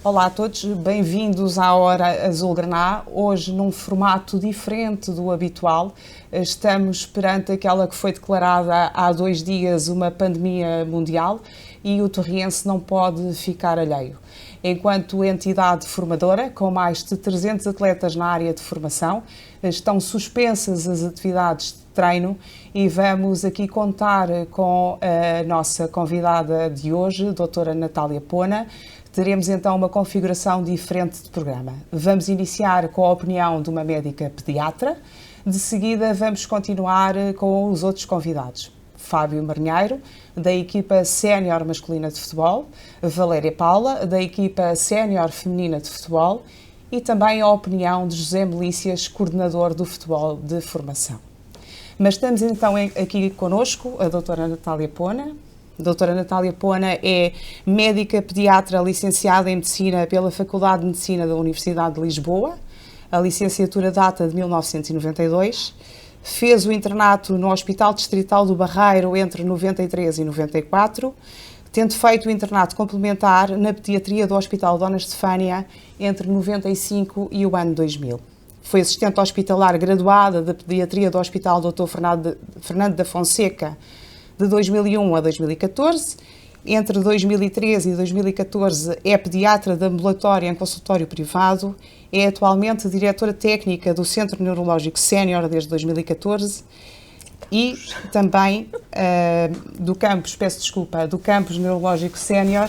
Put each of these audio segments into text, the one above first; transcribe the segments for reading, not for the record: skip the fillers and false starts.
Olá a todos, bem-vindos à Hora Azul Graná. Hoje, num formato diferente do habitual, estamos perante aquela que foi declarada há 2 dias uma pandemia mundial e o Torriense não pode ficar alheio. Enquanto entidade formadora, com mais de 300 atletas na área de formação, estão suspensas as atividades de treino e vamos aqui contar com a nossa convidada de hoje, a doutora Natália Pona. Teremos então uma configuração diferente de programa. Vamos iniciar com a opinião de uma médica pediatra, de seguida vamos continuar com os outros convidados. Fábio Marinheiro, da equipa sénior masculina de futebol, Valéria Paula, da equipa sénior feminina de futebol e também a opinião de José Melícias, coordenador do futebol de formação. Mas estamos então aqui connosco a doutora Natália Pona. A doutora Natália Pona é médica pediatra licenciada em Medicina pela Faculdade de Medicina da Universidade de Lisboa. A licenciatura data de 1992. Fez o internato no Hospital Distrital do Barreiro entre 93 e 94, tendo feito o internato complementar na pediatria do Hospital Dona Estefânia entre 95 e o ano 2000. Foi assistente hospitalar graduada da pediatria do Hospital Dr. Fernando da Fonseca de 2001 a 2014. Entre 2013 e 2014 é pediatra de ambulatório em consultório privado. É atualmente diretora técnica do Centro Neurológico Sénior desde 2014 e também do campus Neurológico Sénior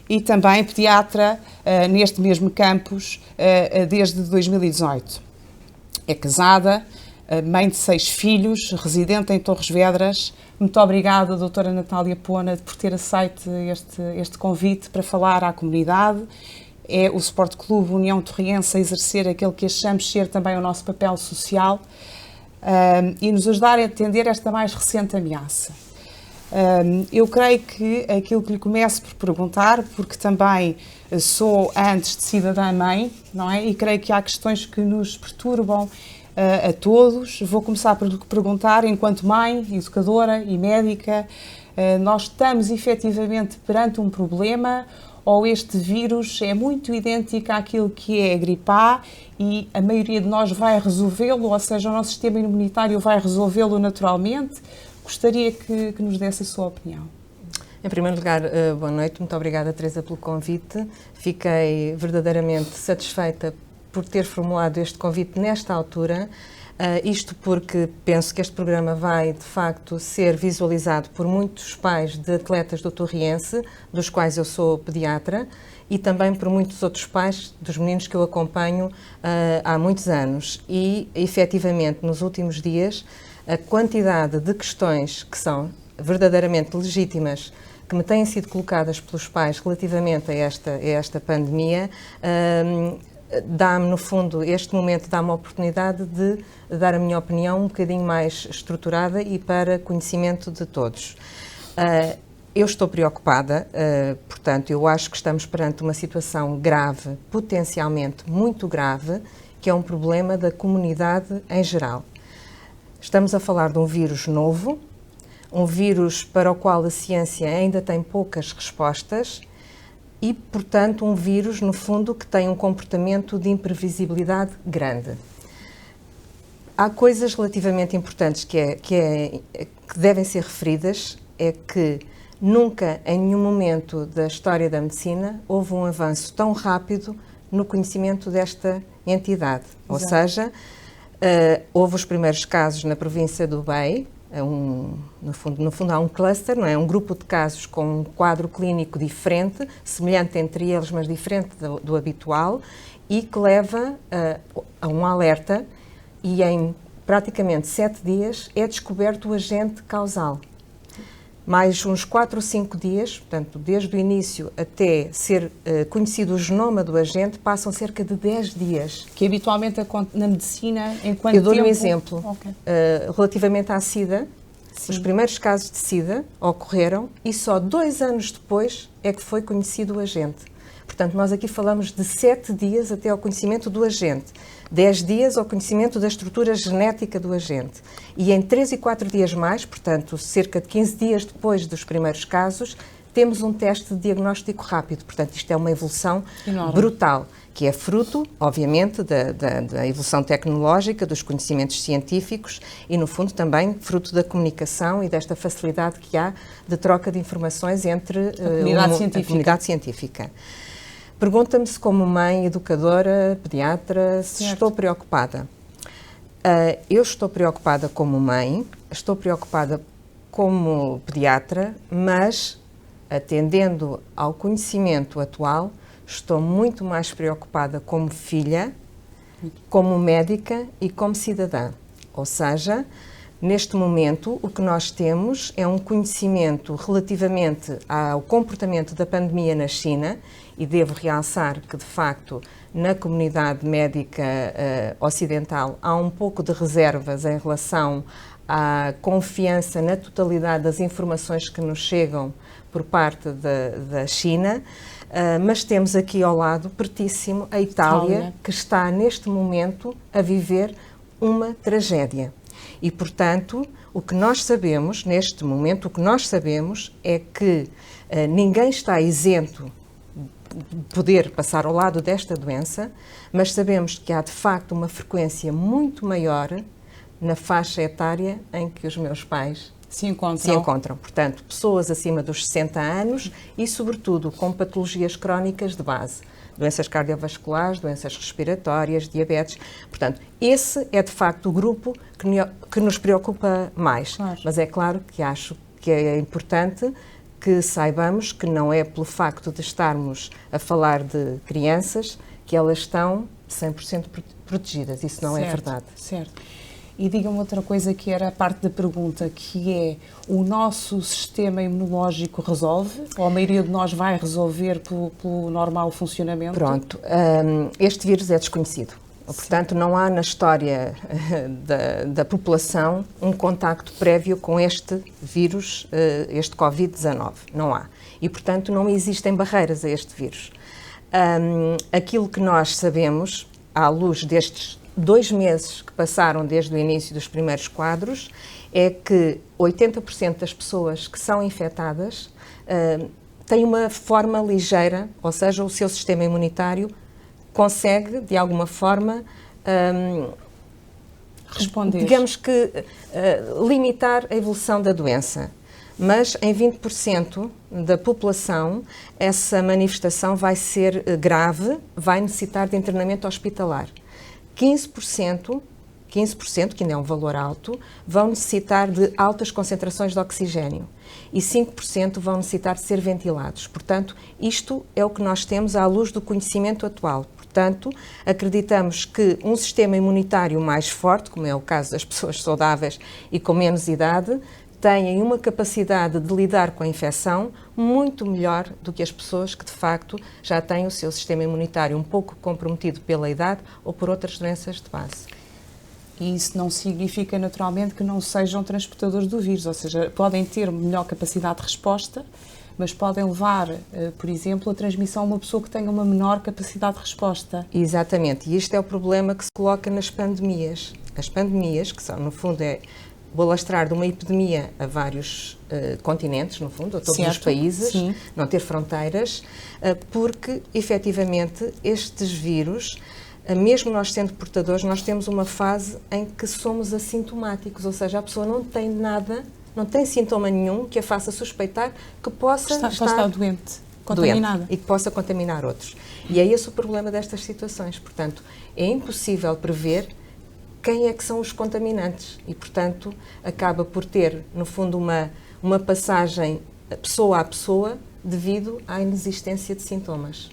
e também pediatra neste mesmo campus desde 2018. É casada, mãe de 6 filhos, residente em Torres Vedras. Muito obrigada, doutora Natália Pona, por ter aceito este convite para falar à comunidade. É o Sport Clube União Torriense a exercer aquele que achamos ser também o nosso papel social e nos ajudar a entender esta mais recente ameaça. Eu creio que aquilo que lhe começo por perguntar, porque também sou antes de cidadã mãe, não é? E creio que há questões que nos perturbam a todos. Vou começar por perguntar, enquanto mãe, educadora e médica, nós estamos efetivamente perante um problema ou este vírus é muito idêntico àquilo que é a gripe A e a maioria de nós vai resolvê-lo, ou seja, o nosso sistema imunitário vai resolvê-lo naturalmente? Gostaria que nos desse a sua opinião. Em primeiro lugar, boa noite. Muito obrigada, Teresa, pelo convite. Fiquei verdadeiramente satisfeita por ter formulado este convite nesta altura, isto porque penso que este programa vai, de facto, ser visualizado por muitos pais de atletas do Torriense, dos quais eu sou pediatra, e também por muitos outros pais dos meninos que eu acompanho há muitos anos. E, efetivamente, nos últimos dias, a quantidade de questões que são verdadeiramente legítimas que me têm sido colocadas pelos pais relativamente a esta pandemia, dá-me, no fundo, este momento dá-me a oportunidade de dar a minha opinião um bocadinho mais estruturada e para conhecimento de todos. Eu estou preocupada, portanto, eu acho que estamos perante uma situação grave, potencialmente muito grave, que é um problema da comunidade em geral. Estamos a falar de um vírus novo, um vírus para o qual a ciência ainda tem poucas respostas, e, portanto, um vírus, no fundo, que tem um comportamento de imprevisibilidade grande. Há coisas relativamente importantes que devem ser referidas, é que nunca, em nenhum momento da história da medicina, houve um avanço tão rápido no conhecimento desta entidade. Exato. Ou seja, houve os primeiros casos na província do Hubei, no fundo há um cluster, não é? Um grupo de casos com um quadro clínico diferente, semelhante entre eles, mas diferente do habitual, e que leva a um alerta e em praticamente 7 dias é descoberto o agente causal. Mais uns 4 ou 5 dias, portanto, desde o início até ser conhecido o genoma do agente, passam cerca de 10 dias. Que habitualmente na medicina, enquanto eu dou-lhe um exemplo. Okay. Relativamente à SIDA, sim, os primeiros casos de SIDA ocorreram e só 2 anos depois é que foi conhecido o agente. Portanto, nós aqui falamos de 7 dias até ao conhecimento do agente, 10 dias ao conhecimento da estrutura genética do agente. E em 3 e 4 dias mais, portanto, cerca de 15 dias depois dos primeiros casos, temos um teste de diagnóstico rápido. Portanto, isto é uma evolução brutal, que é fruto, obviamente, da evolução tecnológica, dos conhecimentos científicos e, no fundo, também fruto da comunicação e desta facilidade que há de troca de informações entre a comunidade científica. Pergunta-me se, como mãe, educadora, pediatra, se estou preocupada. Eu estou preocupada como mãe, estou preocupada como pediatra, mas, atendendo ao conhecimento atual, estou muito mais preocupada como filha, como médica e como cidadã. Ou seja, neste momento, o que nós temos é um conhecimento relativamente ao comportamento da pandemia na China, e devo realçar que, de facto, na comunidade médica ocidental há um pouco de reservas em relação à confiança na totalidade das informações que nos chegam por parte da China, mas temos aqui ao lado, pertíssimo, a Itália, que está neste momento a viver uma tragédia. E, portanto, o que nós sabemos, neste momento, o que nós sabemos é que ninguém está isento de poder passar ao lado desta doença, mas sabemos que há, de facto, uma frequência muito maior na faixa etária em que os meus pais se encontram. Portanto, pessoas acima dos 60 anos e, sobretudo, com patologias crónicas de base. Doenças cardiovasculares, doenças respiratórias, diabetes. Portanto, esse é, de facto, o grupo que nos preocupa mais. Claro. Mas é claro que acho que é importante que saibamos que não é pelo facto de estarmos a falar de crianças que elas estão 100% protegidas. Isso não é verdade. Certo. E diga-me outra coisa, que era a parte da pergunta, que é: o nosso sistema imunológico resolve? Ou a maioria de nós vai resolver pelo normal funcionamento? Pronto. Este vírus é desconhecido. Portanto, não há na história da população um contacto prévio com este vírus, este Covid-19. Não há. E, portanto, não existem barreiras a este vírus. Aquilo que nós sabemos, à luz destes 2 meses que passaram desde o início dos primeiros quadros, é que 80% das pessoas que são infectadas têm uma forma ligeira, ou seja, o seu sistema imunitário consegue, de alguma forma, responder. Digamos que limitar a evolução da doença. Mas em 20% da população essa manifestação vai ser grave, vai necessitar de internamento hospitalar. 15%, que ainda é um valor alto, vão necessitar de altas concentrações de oxigênio e 5% vão necessitar de ser ventilados. Portanto, isto é o que nós temos à luz do conhecimento atual. Portanto, acreditamos que um sistema imunitário mais forte, como é o caso das pessoas saudáveis e com menos idade, têm uma capacidade de lidar com a infecção muito melhor do que as pessoas que, de facto, já têm o seu sistema imunitário um pouco comprometido pela idade ou por outras doenças de base. E isso não significa, naturalmente, que não sejam transportadores do vírus, ou seja, podem ter melhor capacidade de resposta, mas podem levar, por exemplo, a transmissão a uma pessoa que tenha uma menor capacidade de resposta. Exatamente, e este é o problema que se coloca nas pandemias. As pandemias, que são, no fundo, vou lastrar de uma epidemia a vários continentes, no fundo, a todos os países, sim, não ter fronteiras, porque, efetivamente, estes vírus, mesmo nós sendo portadores, nós temos uma fase em que somos assintomáticos, ou seja, a pessoa não tem nada, não tem sintoma nenhum que a faça suspeitar que possa estar doente, contaminada. E que possa contaminar outros. E é esse o problema destas situações. Portanto, é impossível prever quem é que são os contaminantes e, portanto, acaba por ter, no fundo, uma passagem pessoa a pessoa devido à inexistência de sintomas.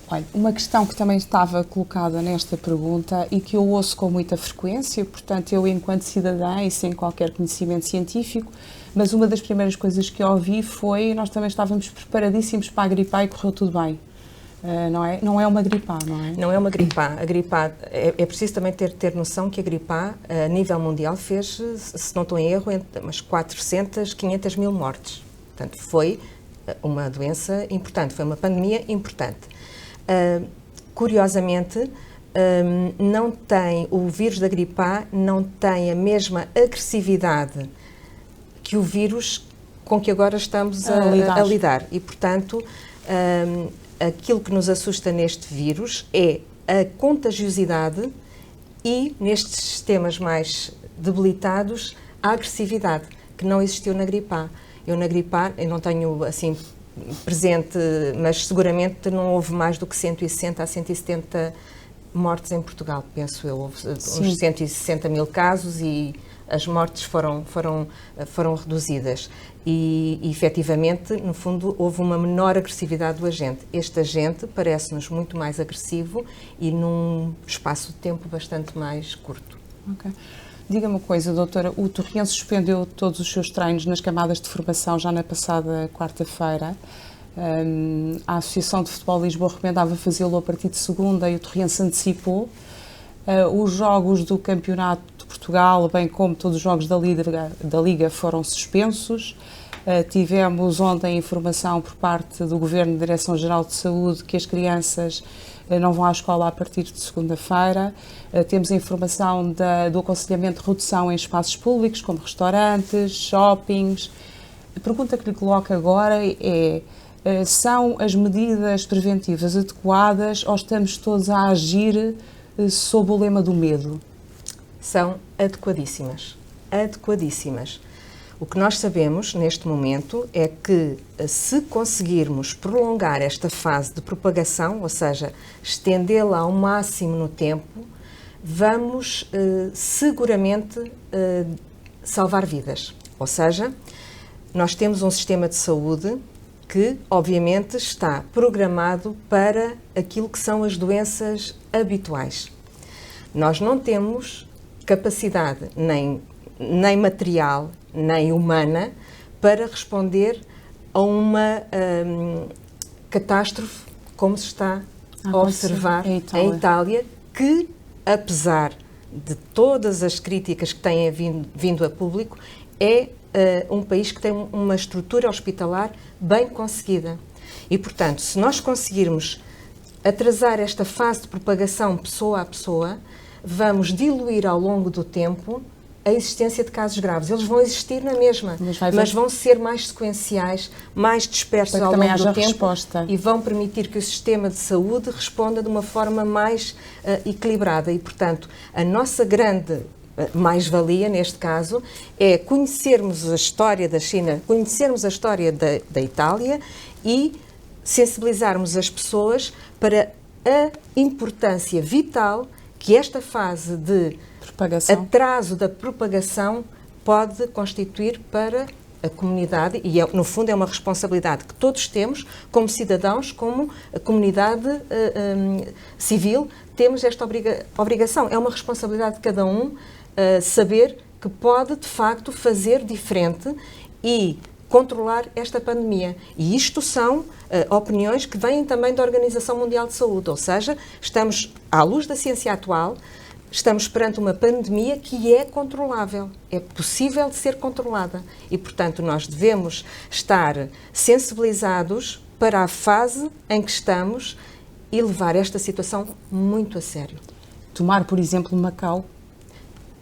Olha, uma questão que também estava colocada nesta pergunta e que eu ouço com muita frequência, portanto, eu enquanto cidadã e sem qualquer conhecimento científico, mas uma das primeiras coisas que eu ouvi foi: nós também estávamos preparadíssimos para a gripe A e correu tudo bem. Não é uma gripe A, não é? Não é uma gripe A. A gripe A, é preciso também ter noção que a gripe A, a nível mundial, fez, se não estou em erro, umas 400, 500 mil mortes. Portanto, foi uma doença importante, foi uma pandemia importante. Curiosamente, o vírus da gripe A não tem a mesma agressividade que o vírus com que agora estamos a lidar. E, portanto, aquilo que nos assusta neste vírus é a contagiosidade e, nestes sistemas mais debilitados, a agressividade, que não existiu na gripe A. Eu na gripe A, eu não tenho assim presente, mas seguramente não houve mais do que 160 a 170 mortes em Portugal, penso eu. Houve uns 160 mil casos e as mortes foram reduzidas. E, efetivamente, no fundo, houve uma menor agressividade do agente. Este agente parece-nos muito mais agressivo e num espaço de tempo bastante mais curto. Ok. Diga-me uma coisa, doutora, o Torriense suspendeu todos os seus treinos nas camadas de formação já na passada quarta-feira. A Associação de Futebol de Lisboa recomendava fazê-lo a partir de segunda e o Torriense antecipou. Os jogos do Campeonato de Portugal, bem como todos os jogos da Liga foram suspensos. Tivemos ontem informação por parte do Governo da Direção-Geral de Saúde que as crianças não vão à escola a partir de segunda-feira. Temos a informação do aconselhamento de redução em espaços públicos, como restaurantes, shoppings. A pergunta que lhe coloco agora é: são as medidas preventivas adequadas ou estamos todos a agir sob o lema do medo? São adequadíssimas. Adequadíssimas. O que nós sabemos neste momento é que, se conseguirmos prolongar esta fase de propagação, ou seja, estendê-la ao máximo no tempo, vamos seguramente salvar vidas. Ou seja, nós temos um sistema de saúde que, obviamente, está programado para aquilo que são as doenças habituais. Nós não temos capacidade nem material, nem humana, para responder a uma catástrofe como se está a observar em Itália, que, apesar de todas as críticas que têm vindo a público, é um país que tem uma estrutura hospitalar bem conseguida. E, portanto, se nós conseguirmos atrasar esta fase de propagação pessoa a pessoa, vamos diluir ao longo do tempo a existência de casos graves. Eles vão existir na mesma, mas vão ser mais sequenciais, mais dispersos ao longo do tempo e vão permitir que o sistema de saúde responda de uma forma mais equilibrada. E, portanto, a nossa grande mais-valia, neste caso, é conhecermos a história da China, conhecermos a história da Itália e sensibilizarmos as pessoas para a importância vital que esta fase de atraso da propagação pode constituir para a comunidade, e no fundo é uma responsabilidade que todos temos como cidadãos, como a comunidade civil, temos esta obrigação. É uma responsabilidade de cada um saber que pode, de facto, fazer diferente e controlar esta pandemia. E isto são opiniões que vêm também da Organização Mundial de Saúde, ou seja, estamos, à luz da ciência atual, estamos perante uma pandemia que é controlável, é possível de ser controlada e, portanto, nós devemos estar sensibilizados para a fase em que estamos e levar esta situação muito a sério. Tomar, por exemplo, Macau.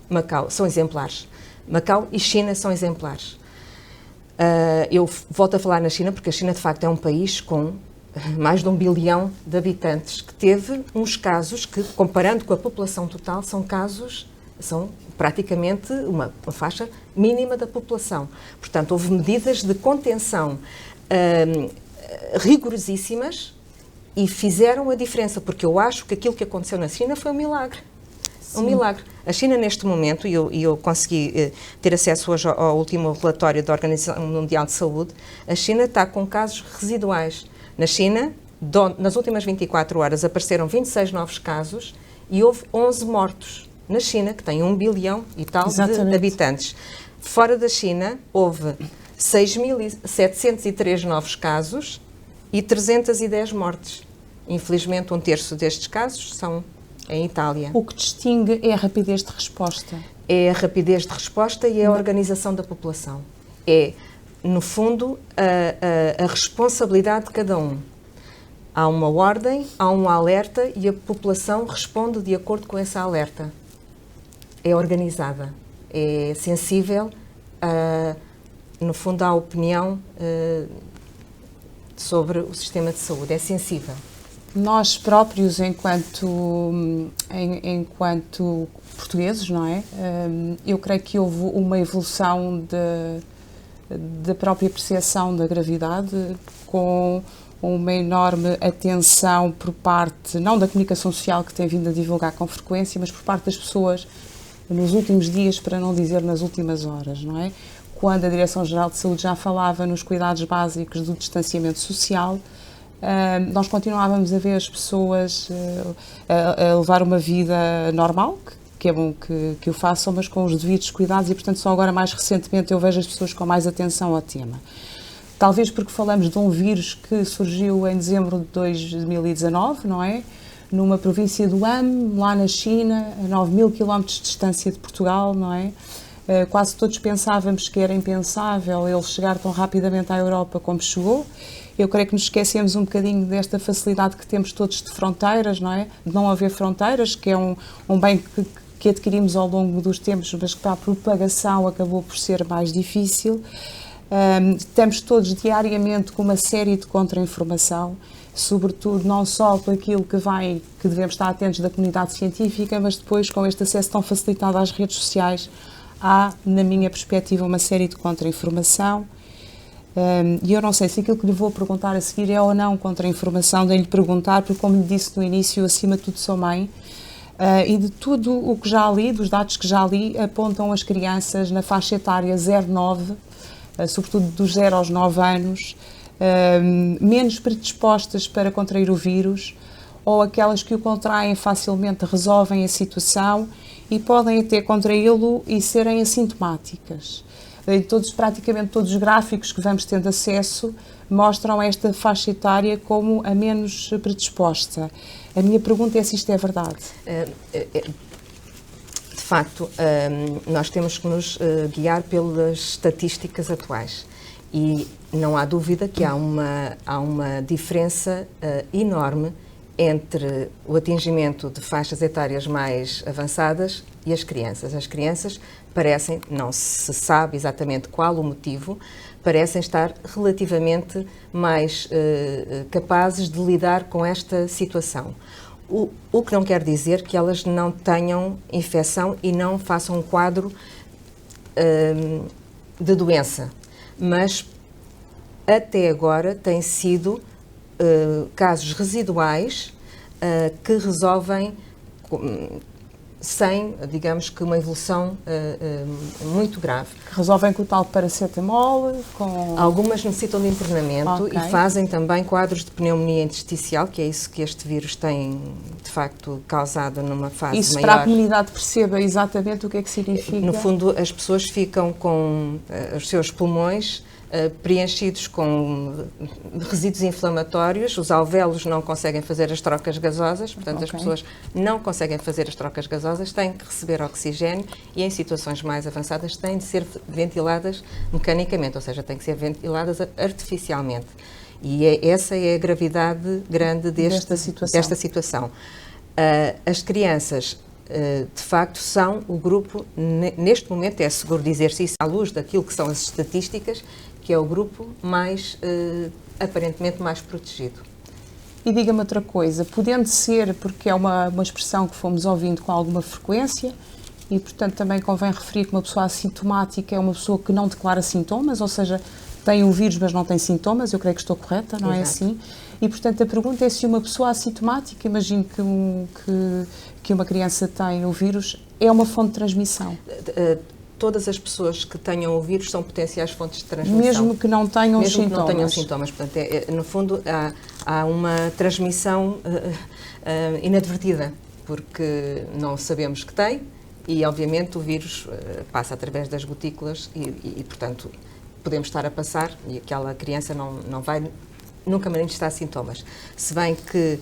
Macau são exemplares. Macau e China são exemplares. Eu volto a falar na China porque a China, de facto, é um país com mais de 1 bilhão de habitantes, que teve uns casos que, comparando com a população total, são praticamente uma faixa mínima da população. Portanto, houve medidas de contenção rigorosíssimas e fizeram a diferença, porque eu acho que aquilo que aconteceu na China foi um milagre. Sim. Um milagre. A China, neste momento, e eu consegui ter acesso hoje ao último relatório da Organização Mundial de Saúde, a China está com casos residuais. Na China, nas últimas 24 horas, apareceram 26 novos casos e houve 11 mortos. Na China, que tem 1 bilhão e tal de habitantes. Fora da China, houve 6.703 novos casos e 310 mortes. Infelizmente, 1/3 destes casos são em Itália. O que distingue é a rapidez de resposta. É a rapidez de resposta e é a organização da população. É, no fundo, a responsabilidade de cada um. Há uma ordem, há um alerta e a população responde de acordo com esse alerta. É organizada, é sensível no fundo, à opinião sobre o sistema de saúde? É sensível? Nós próprios, enquanto portugueses, não é? Eu creio que houve uma evolução da própria percepção da gravidade, com uma enorme atenção por parte, não da comunicação social que tem vindo a divulgar com frequência, mas por parte das pessoas nos últimos dias, para não dizer nas últimas horas, não é? Quando a Direção-Geral de Saúde já falava nos cuidados básicos do distanciamento social, nós continuávamos a ver as pessoas a levar uma vida normal, que é bom que o façam, mas com os devidos cuidados, e portanto só agora mais recentemente eu vejo as pessoas com mais atenção ao tema. Talvez porque falamos de um vírus que surgiu em dezembro de 2019, não é? Numa província do Han, lá na China, a 9.000 km de distância de Portugal, não é? Quase todos pensávamos que era impensável ele chegar tão rapidamente à Europa como chegou. Eu creio que nos esquecemos um bocadinho desta facilidade que temos todos de fronteiras, não é? De não haver fronteiras, que é um bem que adquirimos ao longo dos tempos, mas que para a propagação acabou por ser mais difícil. Estamos todos diariamente com uma série de contra-informação, sobretudo não só por aquilo que devemos estar atentos da comunidade científica, mas depois com este acesso tão facilitado às redes sociais, há, na minha perspectiva, uma série de contra-informação. E eu não sei se aquilo que lhe vou perguntar a seguir é ou não contra-informação, de lhe perguntar, porque como lhe disse no início, acima de tudo sou mãe, e de tudo o que já li, dos dados que já li, apontam as crianças na faixa etária 0-9, sobretudo dos 0 aos 9 anos, menos predispostas para contrair o vírus, ou aquelas que o contraem facilmente resolvem a situação e podem até contraí-lo e serem assintomáticas. Praticamente todos os gráficos que vamos tendo acesso mostram esta faixa etária como a menos predisposta. A minha pergunta é se isto é verdade. De facto, nós temos que nos guiar pelas estatísticas atuais e não há dúvida que há uma diferença enorme entre o atingimento de faixas etárias mais avançadas e as crianças. As crianças parecem, não se sabe exatamente qual o motivo, parecem estar relativamente mais capazes de lidar com esta situação. O que não quer dizer que elas não tenham infecção e não façam um quadro de doença, mas até agora têm sido casos residuais que resolvem sem, digamos que, uma evolução muito grave. Resolvem com o tal paracetamol? Algumas necessitam de internamento e fazem também quadros de pneumonia intersticial, que é isso que este vírus tem, de facto, causado numa fase isso maior. Para a comunidade perceba exatamente o que é que significa? No fundo, as pessoas ficam com os seus pulmões preenchidos com resíduos inflamatórios, os alvéolos não conseguem fazer as trocas gasosas, portanto as pessoas não conseguem fazer as trocas gasosas, têm que receber oxigênio e em situações mais avançadas têm de ser ventiladas mecanicamente, ou seja, têm que ser ventiladas artificialmente. E essa é a gravidade grande desta situação. As crianças, de facto, são o grupo, neste momento é seguro dizer-se isso à luz daquilo que são as estatísticas, que é o grupo mais, aparentemente, mais protegido. E diga-me outra coisa, podendo ser, porque é uma expressão que fomos ouvindo com alguma frequência, e portanto também convém referir que uma pessoa assintomática é uma pessoa que não declara sintomas, ou seja, tem o vírus mas não tem sintomas, eu creio que estou correta, não é assim? E portanto a pergunta é se uma pessoa assintomática, imagino que uma criança tem o vírus, é uma fonte de transmissão. Todas as pessoas que tenham o vírus são potenciais fontes de transmissão. Mesmo que não tenham sintomas. Mesmo que não tenham sintomas. Portanto, no fundo, há uma transmissão inadvertida, porque não sabemos que tem e, obviamente, o vírus passa através das gotículas e, portanto, podemos estar a passar e aquela criança não vai nunca manifestar sintomas. Se bem que,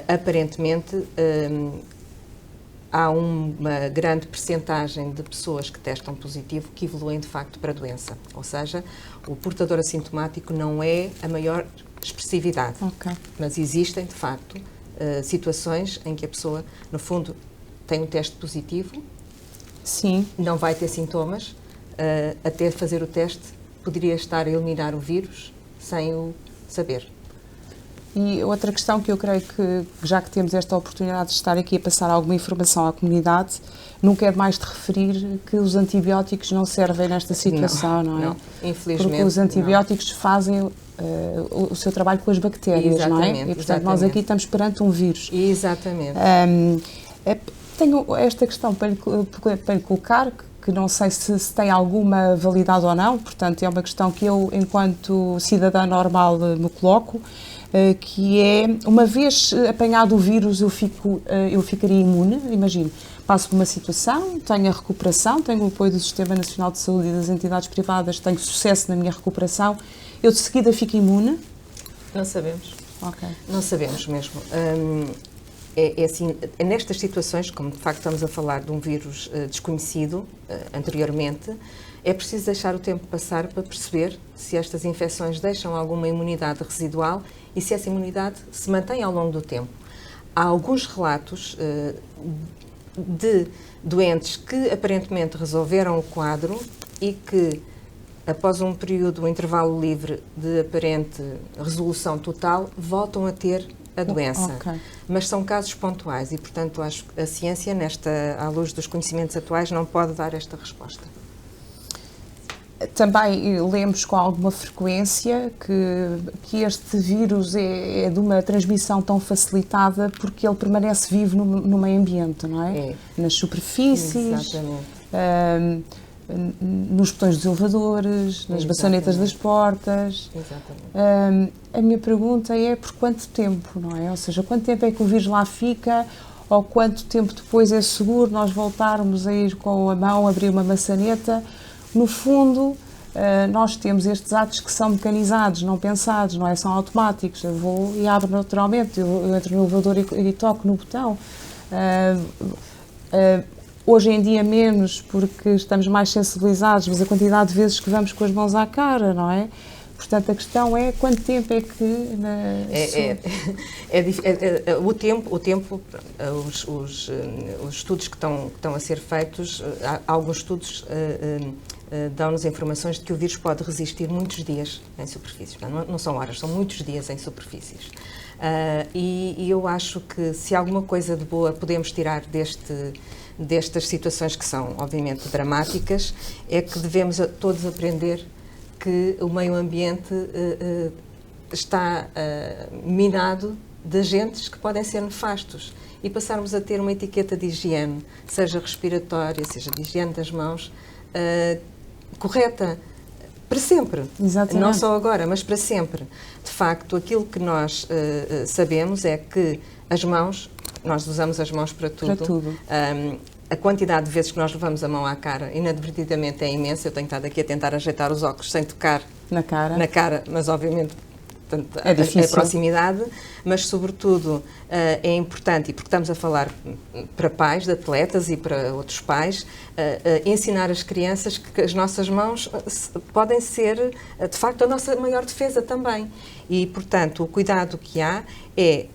aparentemente, há uma grande percentagem de pessoas que testam positivo que evoluem de facto para a doença. Ou seja, o portador assintomático não é a maior expressividade. Mas existem, de facto, situações em que a pessoa, no fundo, tem um teste positivo, sim, não vai ter sintomas, até fazer o teste poderia estar a eliminar o vírus sem o saber. E outra questão que eu creio que, já que temos esta oportunidade de estar aqui a passar alguma informação à comunidade, nunca é demais de referir que os antibióticos não servem nesta situação, não é? Não, infelizmente. Porque os antibióticos fazem o seu trabalho com as bactérias, não é? E, portanto, nós aqui estamos perante um vírus. Exatamente. Tenho esta questão para lhe colocar, que não sei se tem alguma validade ou não, portanto, é uma questão que eu, enquanto cidadã normal, me coloco, que é, uma vez apanhado o vírus, eu ficaria imune, imagino, passo por uma situação, tenho a recuperação, tenho o apoio do Sistema Nacional de Saúde e das entidades privadas, tenho sucesso na minha recuperação, eu de seguida fico imune? Não sabemos. Ok. Não sabemos mesmo. É assim, nestas situações, como de facto estamos a falar de um vírus desconhecido anteriormente, é preciso deixar o tempo passar para perceber se estas infecções deixam alguma imunidade residual e se essa imunidade se mantém ao longo do tempo. Há alguns relatos de doentes que aparentemente resolveram o quadro e que, após um período, um intervalo livre de aparente resolução total, voltam a ter a doença. Okay. Mas são casos pontuais e, portanto, acho que a ciência, à luz dos conhecimentos atuais, não pode dar esta resposta. Também lemos com alguma frequência que este vírus é de uma transmissão tão facilitada porque ele permanece vivo no meio ambiente, não é? É. Nas superfícies, nos botões dos elevadores, nas maçanetas das portas. Exatamente. A minha pergunta é por quanto tempo, não é? Ou seja, quanto tempo é que o vírus lá fica ou quanto tempo depois é seguro nós voltarmos a ir com a mão, abrir uma maçaneta? No fundo, nós temos estes atos que são mecanizados, não pensados, não é? São automáticos. Eu vou e abro naturalmente, eu entro no elevador e toco no botão. Hoje em dia menos, porque estamos mais sensibilizados, mas a quantidade de vezes que vamos com as mãos à cara, não é? Portanto, a questão é quanto tempo é que... Os estudos que estão a ser feitos, alguns estudos dão-nos informações de que o vírus pode resistir muitos dias em superfícies. Não são horas, são muitos dias em superfícies. E eu acho que se alguma coisa de boa podemos tirar destas situações que são, obviamente, dramáticas, é que devemos todos aprender que o meio ambiente está minado de agentes que podem ser nefastos e passarmos a ter uma etiqueta de higiene, seja respiratória, seja de higiene das mãos, correta, para sempre. Exatamente. Não só agora, mas para sempre. De facto, aquilo que nós sabemos é que as mãos, nós usamos as mãos para tudo. Para tudo. A quantidade de vezes que nós levamos a mão à cara, inadvertidamente, é imensa. Eu tenho estado aqui a tentar ajeitar os óculos sem tocar na cara, mas obviamente portanto, é difícil. A proximidade, mas sobretudo é importante, e porque estamos a falar para pais de atletas e para outros pais, ensinar as crianças que as nossas mãos podem ser, de facto, a nossa maior defesa também. E, portanto, o cuidado que há é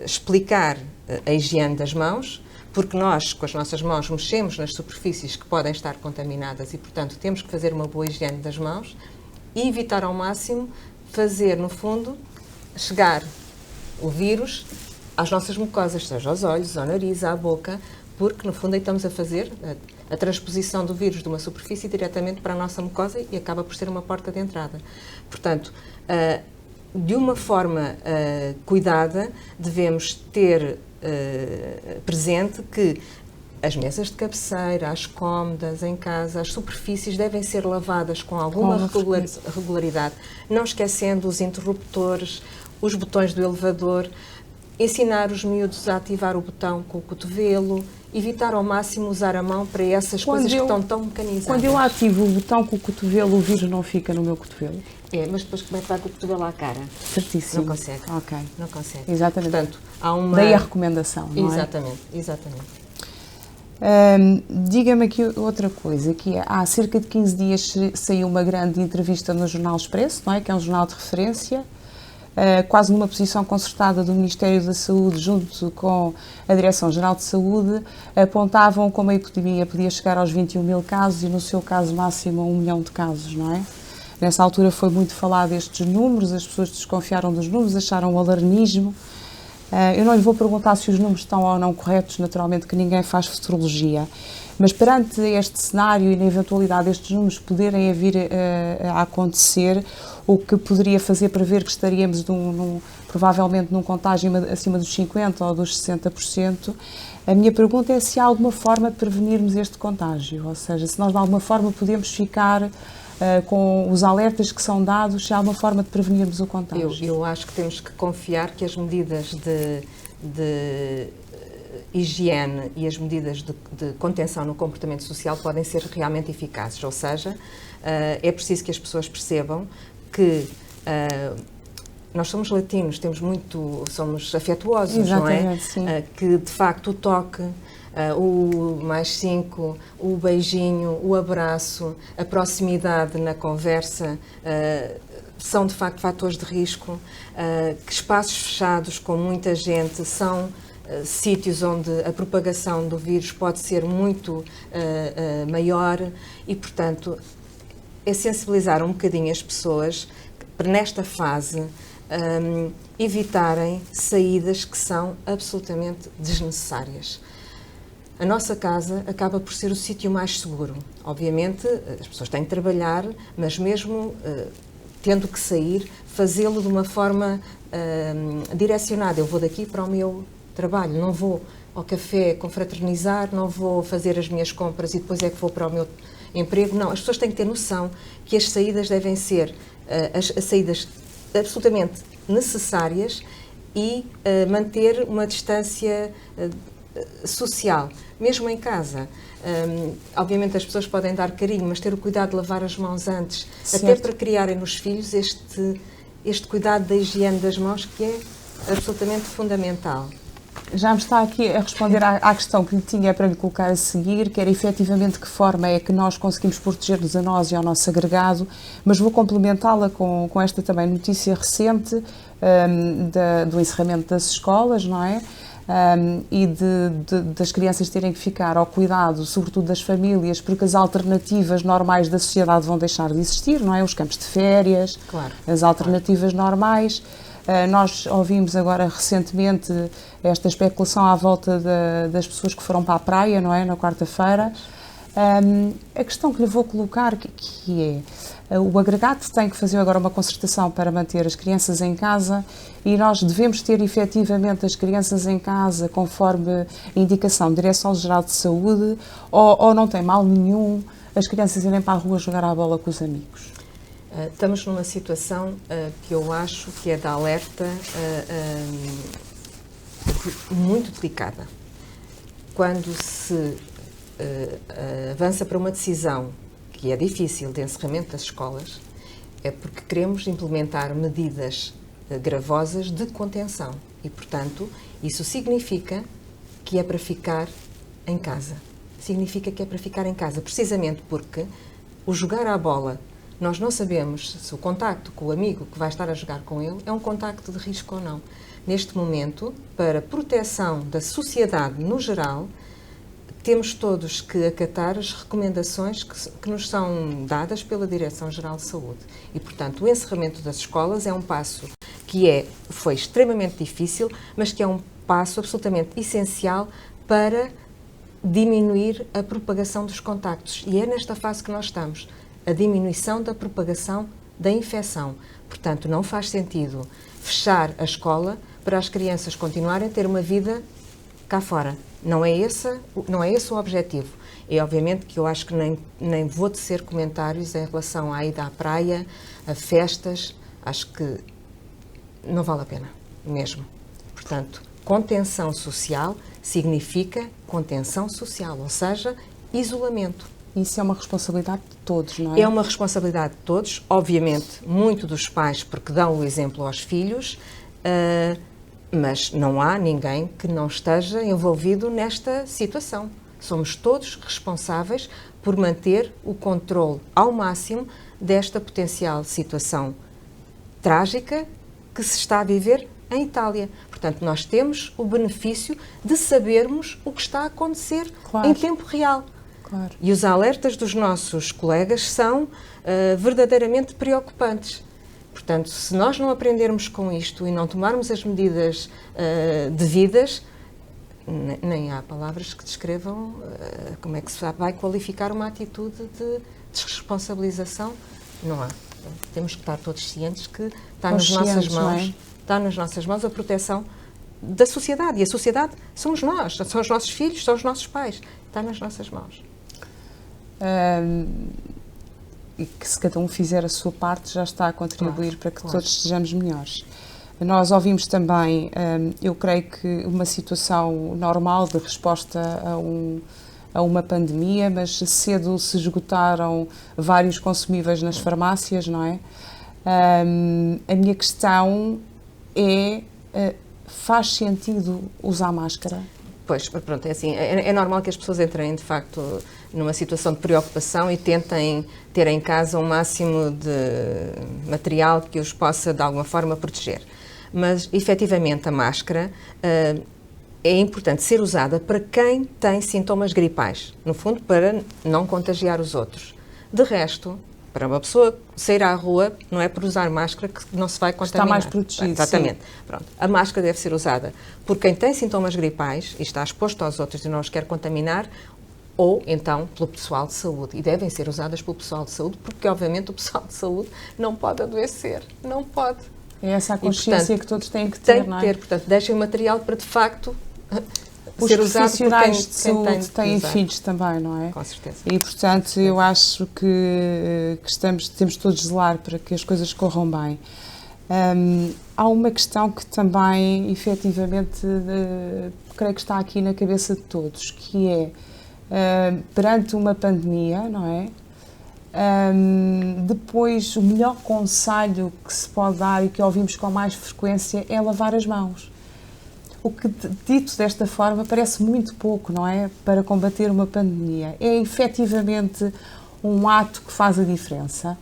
explicar a higiene das mãos, porque nós, com as nossas mãos, mexemos nas superfícies que podem estar contaminadas e, portanto, temos que fazer uma boa higiene das mãos e evitar ao máximo fazer, no fundo, chegar o vírus às nossas mucosas, seja aos olhos, ao nariz, à boca, porque, no fundo, aí estamos a fazer a transposição do vírus de uma superfície diretamente para a nossa mucosa e acaba por ser uma porta de entrada. Portanto, de uma forma cuidada, devemos ter presente que as mesas de cabeceira, as cômodas em casa, as superfícies devem ser lavadas com alguma regularidade, não esquecendo os interruptores, os botões do elevador, ensinar os miúdos a ativar o botão com o cotovelo, evitar ao máximo usar a mão para essas coisas que estão tão mecanizadas. Quando eu ativo o botão com o cotovelo, o vírus não fica no meu cotovelo? Mas depois como é que vai com o cotovelo à cara? Certíssimo. Não consegue. Ok. Não consegue. Exatamente. Portanto, há uma... Daí a recomendação, não exatamente, é? Exatamente. Diga-me aqui outra coisa, que há cerca de 15 dias saiu uma grande entrevista no Jornal Expresso, não é? Que é um jornal de referência, quase numa posição concertada do Ministério da Saúde junto com a Direção-Geral de Saúde, apontavam como a epidemia podia chegar aos 21 mil casos e no seu caso máximo a 1 milhão de casos, não é? Nessa altura foi muito falado estes números, as pessoas desconfiaram dos números, acharam o alarmismo. Eu não lhe vou perguntar se os números estão ou não corretos, naturalmente que ninguém faz futurologia, mas perante este cenário e na eventualidade destes números poderem vir a acontecer, o que poderia fazer prever que estaríamos provavelmente num contágio acima dos 50% ou dos 60%, a minha pergunta é se há alguma forma de prevenirmos este contágio, ou seja, se nós de alguma forma podemos ficar com os alertas que são dados, se há alguma forma de prevenirmos o contágio. Eu acho que temos que confiar que as medidas de higiene e as medidas de contenção no comportamento social podem ser realmente eficazes, ou seja, é preciso que as pessoas percebam que nós somos latinos, somos afetuosos, exatamente, não é? Sim. Que de facto o toque, o mais 5, o beijinho, o abraço, a proximidade na conversa são de facto fatores de risco, que espaços fechados com muita gente são sítios onde a propagação do vírus pode ser muito maior e, portanto, é sensibilizar um bocadinho as pessoas para nesta fase evitarem saídas que são absolutamente desnecessárias. A nossa casa acaba por ser o sítio mais seguro. Obviamente, as pessoas têm de trabalhar, mas mesmo tendo que sair, fazê-lo de uma forma direcionada. Eu vou daqui para o meu trabalho, não vou ao café confraternizar, não vou fazer as minhas compras e depois é que vou para o meu emprego. Não, as pessoas têm que ter noção que as saídas devem ser as saídas absolutamente necessárias e manter uma distância social, mesmo em casa. Obviamente as pessoas podem dar carinho, mas ter o cuidado de lavar as mãos antes, certo. Até para criarem nos filhos este cuidado da higiene das mãos, que é absolutamente fundamental. Já me está aqui a responder à questão que lhe tinha para lhe colocar a seguir, que era efetivamente de que forma é que nós conseguimos proteger-nos a nós e ao nosso agregado, mas vou complementá-la com esta também notícia recente do encerramento das escolas, não é? E das crianças terem que ficar ao cuidado, sobretudo das famílias, porque as alternativas normais da sociedade vão deixar de existir, não é? Os campos de férias, claro, as alternativas normais. Nós ouvimos agora recentemente esta especulação à volta das pessoas que foram para a praia, não é? Na quarta-feira. A questão que lhe vou colocar que é, o agregado tem que fazer agora uma concertação para manter as crianças em casa e nós devemos ter efetivamente as crianças em casa conforme a indicação da Direção-Geral de Saúde ou não tem mal nenhum as crianças irem para a rua jogar à bola com os amigos? Estamos numa situação que eu acho que é de alerta muito delicada. Quando se avança para uma decisão que é difícil de encerramento das escolas, é porque queremos implementar medidas gravosas de contenção e, portanto, isso significa que é para ficar em casa. Significa que é para ficar em casa, precisamente porque o jogar à bola, nós não sabemos se o contacto com o amigo que vai estar a jogar com ele é um contacto de risco ou não. Neste momento, para proteção da sociedade no geral, temos todos que acatar as recomendações que nos são dadas pela Direção-Geral de Saúde. E, portanto, o encerramento das escolas é um passo que foi extremamente difícil, mas que é um passo absolutamente essencial para diminuir a propagação dos contactos. E é nesta fase que nós estamos. A diminuição da propagação da infecção. Portanto, não faz sentido fechar a escola para as crianças continuarem a ter uma vida cá fora. Não é esse o objetivo. E, obviamente, que eu acho que nem vou tecer comentários em relação à ida à praia, a festas. Acho que não vale a pena, mesmo. Portanto, contenção social significa contenção social, ou seja, isolamento. Isso é uma responsabilidade de todos, não é? É uma responsabilidade de todos, obviamente, muito dos pais, porque dão o exemplo aos filhos, mas não há ninguém que não esteja envolvido nesta situação. Somos todos responsáveis por manter o controle ao máximo desta potencial situação trágica que se está a viver em Itália. Portanto, nós temos o benefício de sabermos o que está a acontecer em tempo real. Claro. E os alertas dos nossos colegas são verdadeiramente preocupantes. Portanto, se nós não aprendermos com isto e não tomarmos as medidas devidas, nem há palavras que descrevam como é que se vai qualificar uma atitude de desresponsabilização. Não há. Temos que estar todos cientes que está nas nossas mãos, não é? Está nas nossas mãos a proteção da sociedade. E a sociedade somos nós, são os nossos filhos, são os nossos pais. Está nas nossas mãos. E que se cada um fizer a sua parte já está a contribuir para que claro. todos sejamos melhores. Nós ouvimos também, eu creio que uma situação normal de resposta a uma pandemia, mas cedo se esgotaram vários consumíveis nas farmácias, não é? A minha questão é, faz sentido usar máscara? Pois, pronto, é assim, é normal que as pessoas entrem, de facto, numa situação de preocupação e tentem ter em casa o máximo de material que os possa, de alguma forma, proteger. Mas, efetivamente, a máscara é importante ser usada para quem tem sintomas gripais, no fundo, para não contagiar os outros. De resto, para uma pessoa sair à rua, não é por usar máscara que não se vai contaminar. Está mais protegido. Exatamente. Sim. Pronto. A máscara deve ser usada por quem tem sintomas gripais e está exposto aos outros e não os quer contaminar, ou então pelo pessoal de saúde. E devem ser usadas pelo pessoal de saúde, porque obviamente o pessoal de saúde não pode adoecer. Não pode. É essa a consciência, portanto, que todos têm que ter, tem que não é? ter, portanto, deixem o material para, de facto, os ser usado por profissionais quem de saúde têm usar. filhos também, não é? Com certeza. E, portanto, eu acho que temos todos de zelar para que as coisas corram bem. Há uma questão que também, efetivamente, creio que está aqui na cabeça de todos, que é, perante uma pandemia, não é? Depois, o melhor conselho que se pode dar e que ouvimos com mais frequência é lavar as mãos. O que, dito desta forma, parece muito pouco, não é? Para combater uma pandemia. É efetivamente um ato que faz a diferença?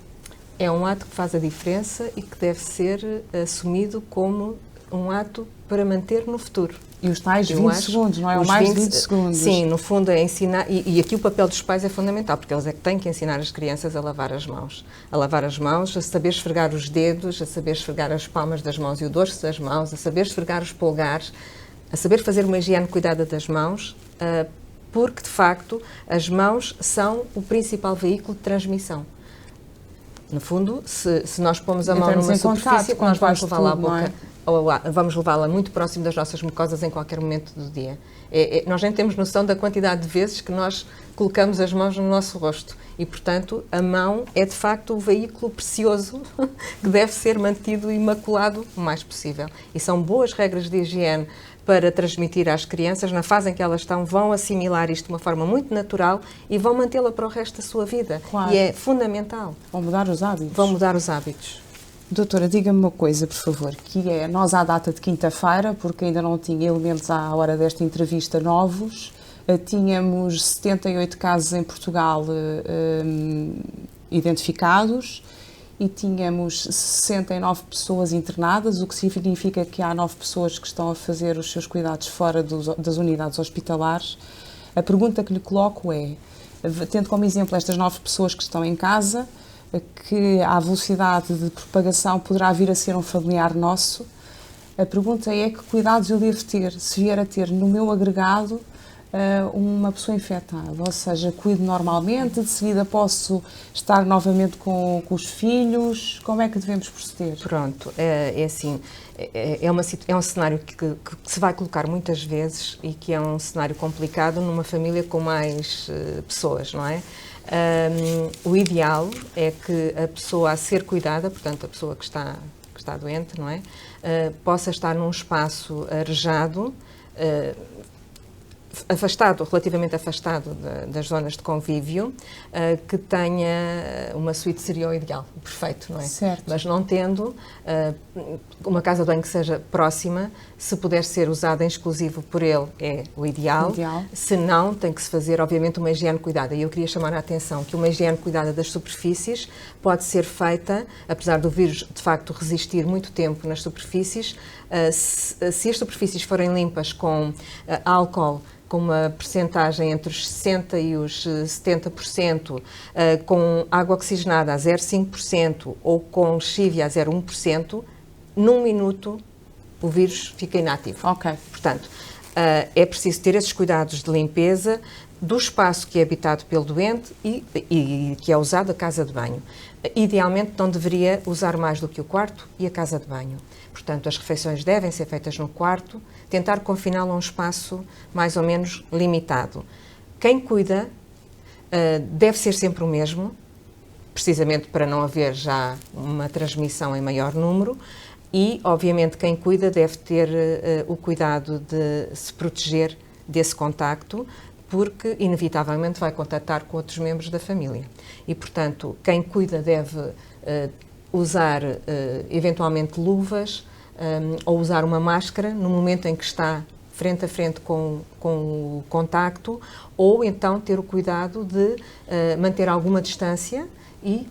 É um ato que faz a diferença e que deve ser assumido como um ato para manter no futuro. E os tais 20 segundos, não é? Ou mais de 20 segundos. Sim, no fundo é ensinar, e aqui o papel dos pais é fundamental, porque eles é que têm que ensinar as crianças a lavar as mãos. A lavar as mãos, a saber esfregar os dedos, a saber esfregar as palmas das mãos e o dorso das mãos, a saber esfregar os polegares, a saber fazer uma higiene cuidada das mãos, porque, de facto, as mãos são o principal veículo de transmissão. No fundo, se nós pomos a mão numa superfície, nós vamos levá-la à boca, ou vamos levá-la muito próximo das nossas mucosas em qualquer momento do dia. Nós nem temos noção da quantidade de vezes que nós colocamos as mãos no nosso rosto e, portanto, a mão é de facto o veículo precioso que deve ser mantido imaculado o mais possível. E são boas regras de higiene para transmitir às crianças, na fase em que elas estão, vão assimilar isto de uma forma muito natural e vão mantê-la para o resto da sua vida. Claro. E é fundamental. Vão mudar os hábitos. Vão mudar os hábitos. Doutora, diga-me uma coisa, por favor, que é, nós à data de quinta-feira, porque ainda não tinha elementos à hora desta entrevista novos, tínhamos 78 casos em Portugal identificados e tínhamos 69 pessoas internadas, o que significa que há 9 pessoas que estão a fazer os seus cuidados fora das unidades hospitalares. A pergunta que lhe coloco é, tendo como exemplo estas 9 pessoas que estão em casa, que a velocidade de propagação poderá vir a ser um familiar nosso, a pergunta é que cuidados eu devo ter se vier a ter no meu agregado uma pessoa infectada, ou seja, cuido normalmente, de seguida posso estar novamente com os filhos, como é que devemos proceder? Pronto, é assim, é um cenário que se vai colocar muitas vezes e que é um cenário complicado numa família com mais pessoas, não é? O ideal é que a pessoa a ser cuidada, portanto a pessoa que está doente, não é? Possa estar num espaço arejado, relativamente afastado das zonas de convívio, que tenha uma suíte seria o ideal, perfeito, não é? Certo. Mas não tendo uma casa de banho que seja próxima, se puder ser usada em exclusivo por ele, é o ideal. Se não, tem que se fazer, obviamente, uma higiene cuidada. E eu queria chamar a atenção que uma higiene cuidada das superfícies pode ser feita, apesar do vírus, de facto, resistir muito tempo nas superfícies, se as superfícies forem limpas com álcool com uma percentagem entre os 60% e os 70%, com água oxigenada a 0,5% ou com lexívia a 0,1%, num minuto o vírus fica inativo. Ok. Portanto, é preciso ter esses cuidados de limpeza do espaço que é habitado pelo doente e que é usado a casa de banho. Idealmente não deveria usar mais do que o quarto e a casa de banho. Portanto, as refeições devem ser feitas no quarto, tentar confiná-lo a um espaço mais ou menos limitado. Quem cuida deve ser sempre o mesmo, precisamente para não haver já uma transmissão em maior número, e, obviamente, quem cuida deve ter o cuidado de se proteger desse contacto, porque, inevitavelmente, vai contactar com outros membros da família. E, portanto, quem cuida deve usar, eventualmente, luvas ou usar uma máscara no momento em que está frente a frente com o contacto, ou, então, ter o cuidado de manter alguma distância e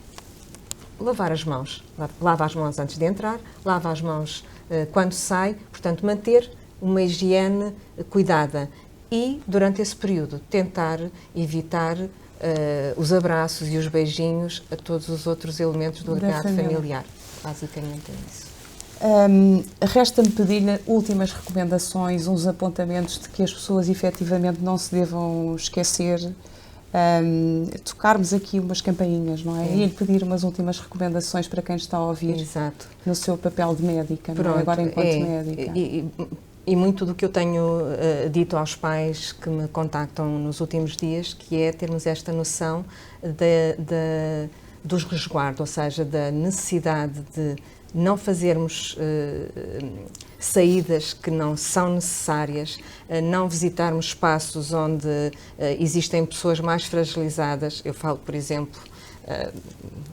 lavar as mãos. Lava as mãos antes de entrar, lava as mãos quando sai, portanto, manter uma higiene cuidada e, durante esse período, tentar evitar os abraços e os beijinhos a todos os outros elementos do agregado familiar. Basicamente é isso. Resta-me pedir últimas recomendações, uns apontamentos de que as pessoas efetivamente não se devam esquecer. Tocarmos aqui umas campainhas, não é? E lhe pedir umas últimas recomendações para quem está a ouvir. Exato. No seu papel de médica, não é? Agora enquanto médica. E muito do que eu tenho dito aos pais que me contactam nos últimos dias, que é termos esta noção dos resguardos, ou seja, da necessidade de não fazermos saídas que não são necessárias, não visitarmos espaços onde existem pessoas mais fragilizadas. Eu falo, por exemplo,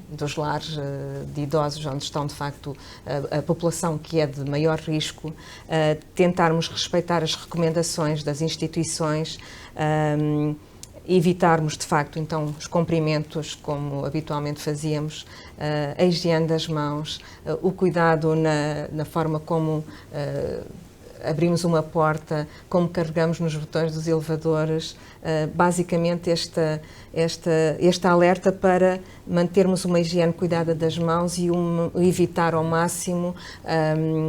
dos lares de idosos, onde estão, de facto, a população que é de maior risco, tentarmos respeitar as recomendações das instituições, evitarmos, de facto, então, os cumprimentos, como habitualmente fazíamos, a higiene das mãos, o cuidado na forma como abrimos uma porta, como carregamos nos botões dos elevadores, basicamente este alerta para mantermos uma higiene cuidada das mãos e evitar ao máximo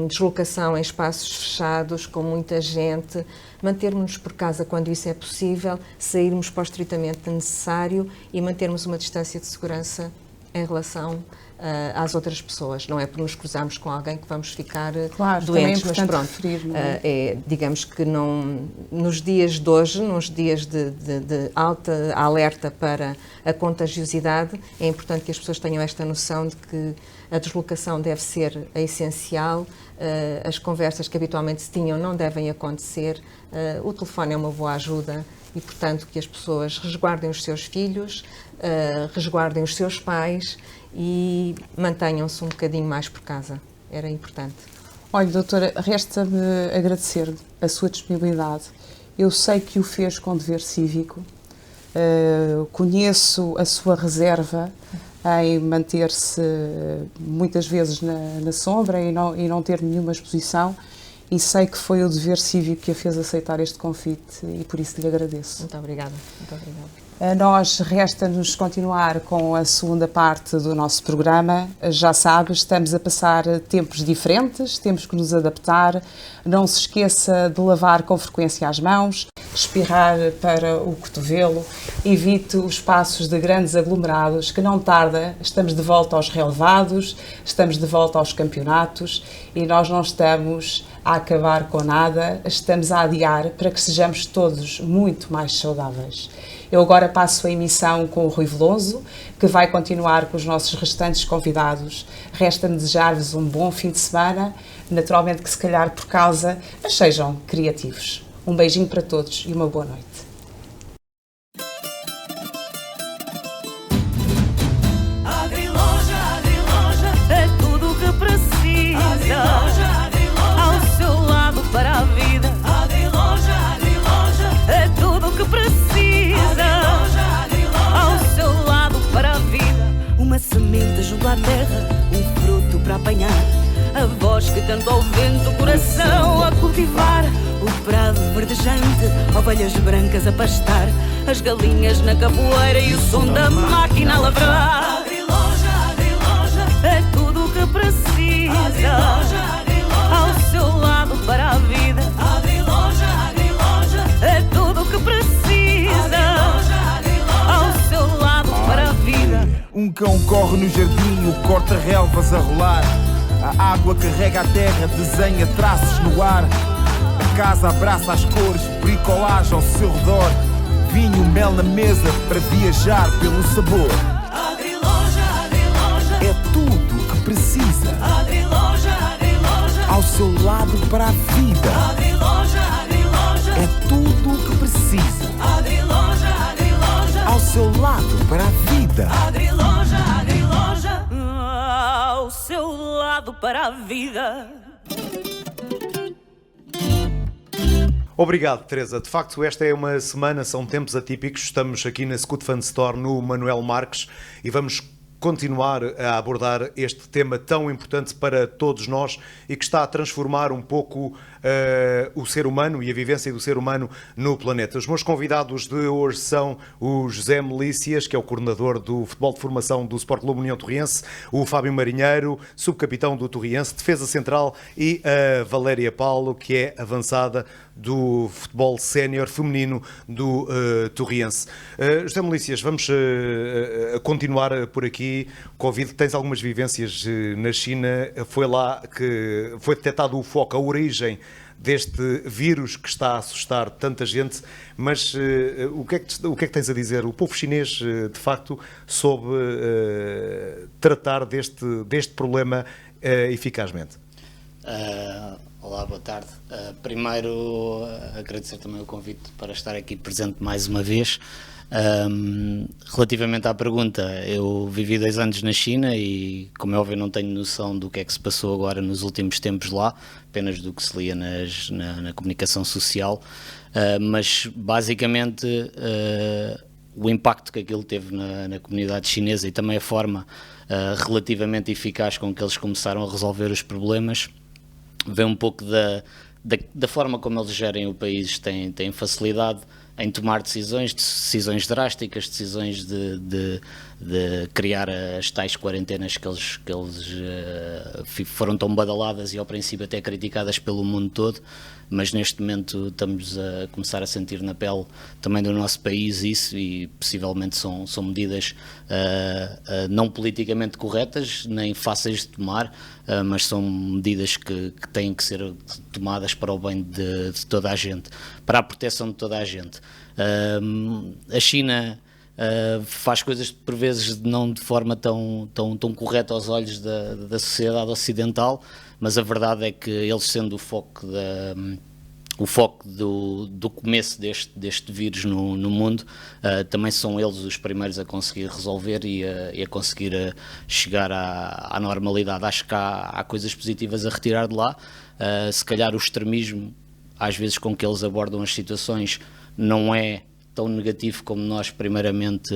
deslocação em espaços fechados, com muita gente, mantermos-nos por casa quando isso é possível, sairmos para o estritamente necessário e mantermos uma distância de segurança em relação às outras pessoas. Não é por nos cruzarmos com alguém que vamos ficar doentes, mas pronto. Referir, não é? Digamos que não, nos dias de hoje, nos dias de alta alerta para a contagiosidade, é importante que as pessoas tenham esta noção de que a deslocação deve ser a essencial, as conversas que habitualmente se tinham não devem acontecer, o telefone é uma boa ajuda e, portanto, que as pessoas resguardem os seus filhos, resguardem os seus pais e mantenham-se um bocadinho mais por casa. Era importante. Olha, doutora, resta-me agradecer a sua disponibilidade. Eu sei que o fez com dever cívico, conheço a sua reserva em manter-se muitas vezes na sombra e não ter nenhuma exposição, e sei que foi o dever cívico que a fez aceitar este convite e por isso lhe agradeço. Muito obrigada. Muito obrigada. A nós resta-nos continuar com a segunda parte do nosso programa. Já sabe, estamos a passar tempos diferentes, temos que nos adaptar. Não se esqueça de lavar com frequência as mãos, espirrar para o cotovelo, evite os espaços de grandes aglomerados, que não tarda, estamos de volta aos relevados, estamos de volta aos campeonatos e nós não estamos a acabar com nada, estamos a adiar para que sejamos todos muito mais saudáveis. Eu agora passo a emissão com o Rui Veloso, que vai continuar com os nossos restantes convidados. Resta-me desejar-vos um bom fim de semana, naturalmente que se calhar por causa, mas sejam criativos. Um beijinho para todos e uma boa noite. Agriloja, é tudo o que precisa. Ao seu lado para a vida. Agriloja, é tudo o que precisa. Ao seu lado para a vida. Uma semente junto à terra, um fruto para apanhar. A voz voz que canta ao vento o coração a cultivar o prado verdejante, ovelhas brancas a pastar, as galinhas na capoeira e o som da máquina a lavrar. Agriloja, agriloja, é tudo o que precisa. Agriloja, agriloja, ao seu lado para a vida. Agriloja, agriloja, é tudo o que precisa. Agriloja, agriloja, ao seu lado para a vida. Um cão corre no jardim, o corta-relvas a rolar. A água carrega a terra, desenha traços no ar. A casa abraça as cores, bricolagem ao seu redor. Vinho, mel na mesa para viajar pelo sabor. Agriloja, agriloja, É tudo o que precisa. agriloja, agriloja, Ao seu lado para a vida. agriloja, agriloja, É tudo o que precisa. agriloja, agriloja, Ao seu lado para a vida. agriloja, agriloja, ao seu lado para a vida. Obrigado, Teresa. De facto, esta é uma semana, são tempos atípicos. Estamos aqui na Scoot Fan Store, no Manuel Marques, e vamos continuar a abordar este tema tão importante para todos nós e que está a transformar um pouco o ser humano e a vivência do ser humano no planeta. Os meus convidados de hoje são o José Melícias, que é o coordenador do futebol de formação do Sport Clube União Torriense, o Fábio Marinheiro, subcapitão do Torriense, defesa central, e a Valéria Paulo, que é avançada do futebol sénior feminino do Torriense. José Melícias, vamos continuar por aqui. Covid, tens algumas vivências na China, foi lá que foi detectado o foco, a origem deste vírus que está a assustar tanta gente, mas o que é que tens a dizer? O povo chinês, de facto, soube tratar deste problema eficazmente? Olá, boa tarde. Primeiro, agradecer também o convite para estar aqui presente mais uma vez. Relativamente à pergunta, eu vivi 2 anos na China e, como é óbvio, não tenho noção do que é que se passou agora nos últimos tempos lá, apenas do que se lia na comunicação social, mas basicamente o impacto que aquilo teve na comunidade chinesa e também a forma relativamente eficaz com que eles começaram a resolver os problemas vem um pouco da forma como eles gerem o país. Têm facilidade em tomar decisões drásticas, decisões de criar as tais quarentenas que eles foram tão badaladas e ao princípio até criticadas pelo mundo todo, mas neste momento estamos a começar a sentir na pele também do nosso país isso, e possivelmente são medidas não politicamente corretas, nem fáceis de tomar, mas são medidas que têm que ser tomadas para o bem de toda a gente, para a proteção de toda a gente. A China faz coisas por vezes não de forma tão correta aos olhos da sociedade ocidental, mas a verdade é que eles, sendo o foco do começo deste vírus no mundo, também são eles os primeiros a conseguir resolver e a conseguir chegar à normalidade. Acho que há coisas positivas a retirar de lá. Se calhar o extremismo, às vezes, com que eles abordam as situações, não é tão negativo como nós primeiramente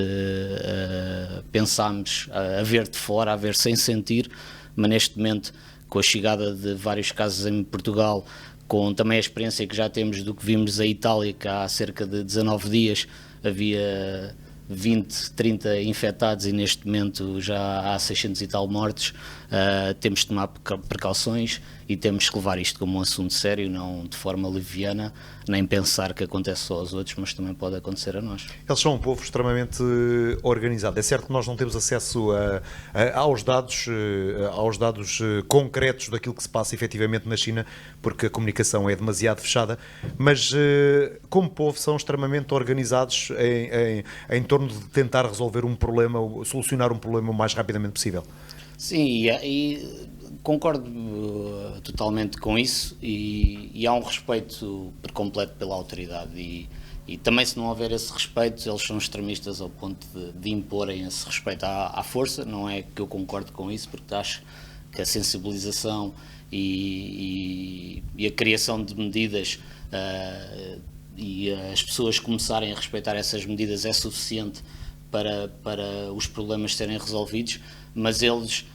pensámos a ver de fora, a ver sem sentir, mas neste momento, com a chegada de vários casos em Portugal, com também a experiência que já temos do que vimos em Itália, que há cerca de 19 dias havia 20, 30 infectados e neste momento já há 600 e tal mortes, temos de tomar precauções e temos que levar isto como um assunto sério, não de forma leviana, nem pensar que acontece só aos outros, mas também pode acontecer a nós. Eles são um povo extremamente organizado. É certo que nós não temos acesso aos dados concretos daquilo que se passa efetivamente na China, porque a comunicação é demasiado fechada, mas como povo são extremamente organizados em torno de tentar resolver um problema, solucionar um problema o mais rapidamente possível. Sim, e concordo totalmente com isso, e há um respeito por completo pela autoridade, e também, se não houver esse respeito, eles são extremistas ao ponto de imporem esse respeito à força. Não é que eu concordo com isso, porque acho que a sensibilização e a criação de medidas e as pessoas começarem a respeitar essas medidas é suficiente para os problemas serem resolvidos, mas eles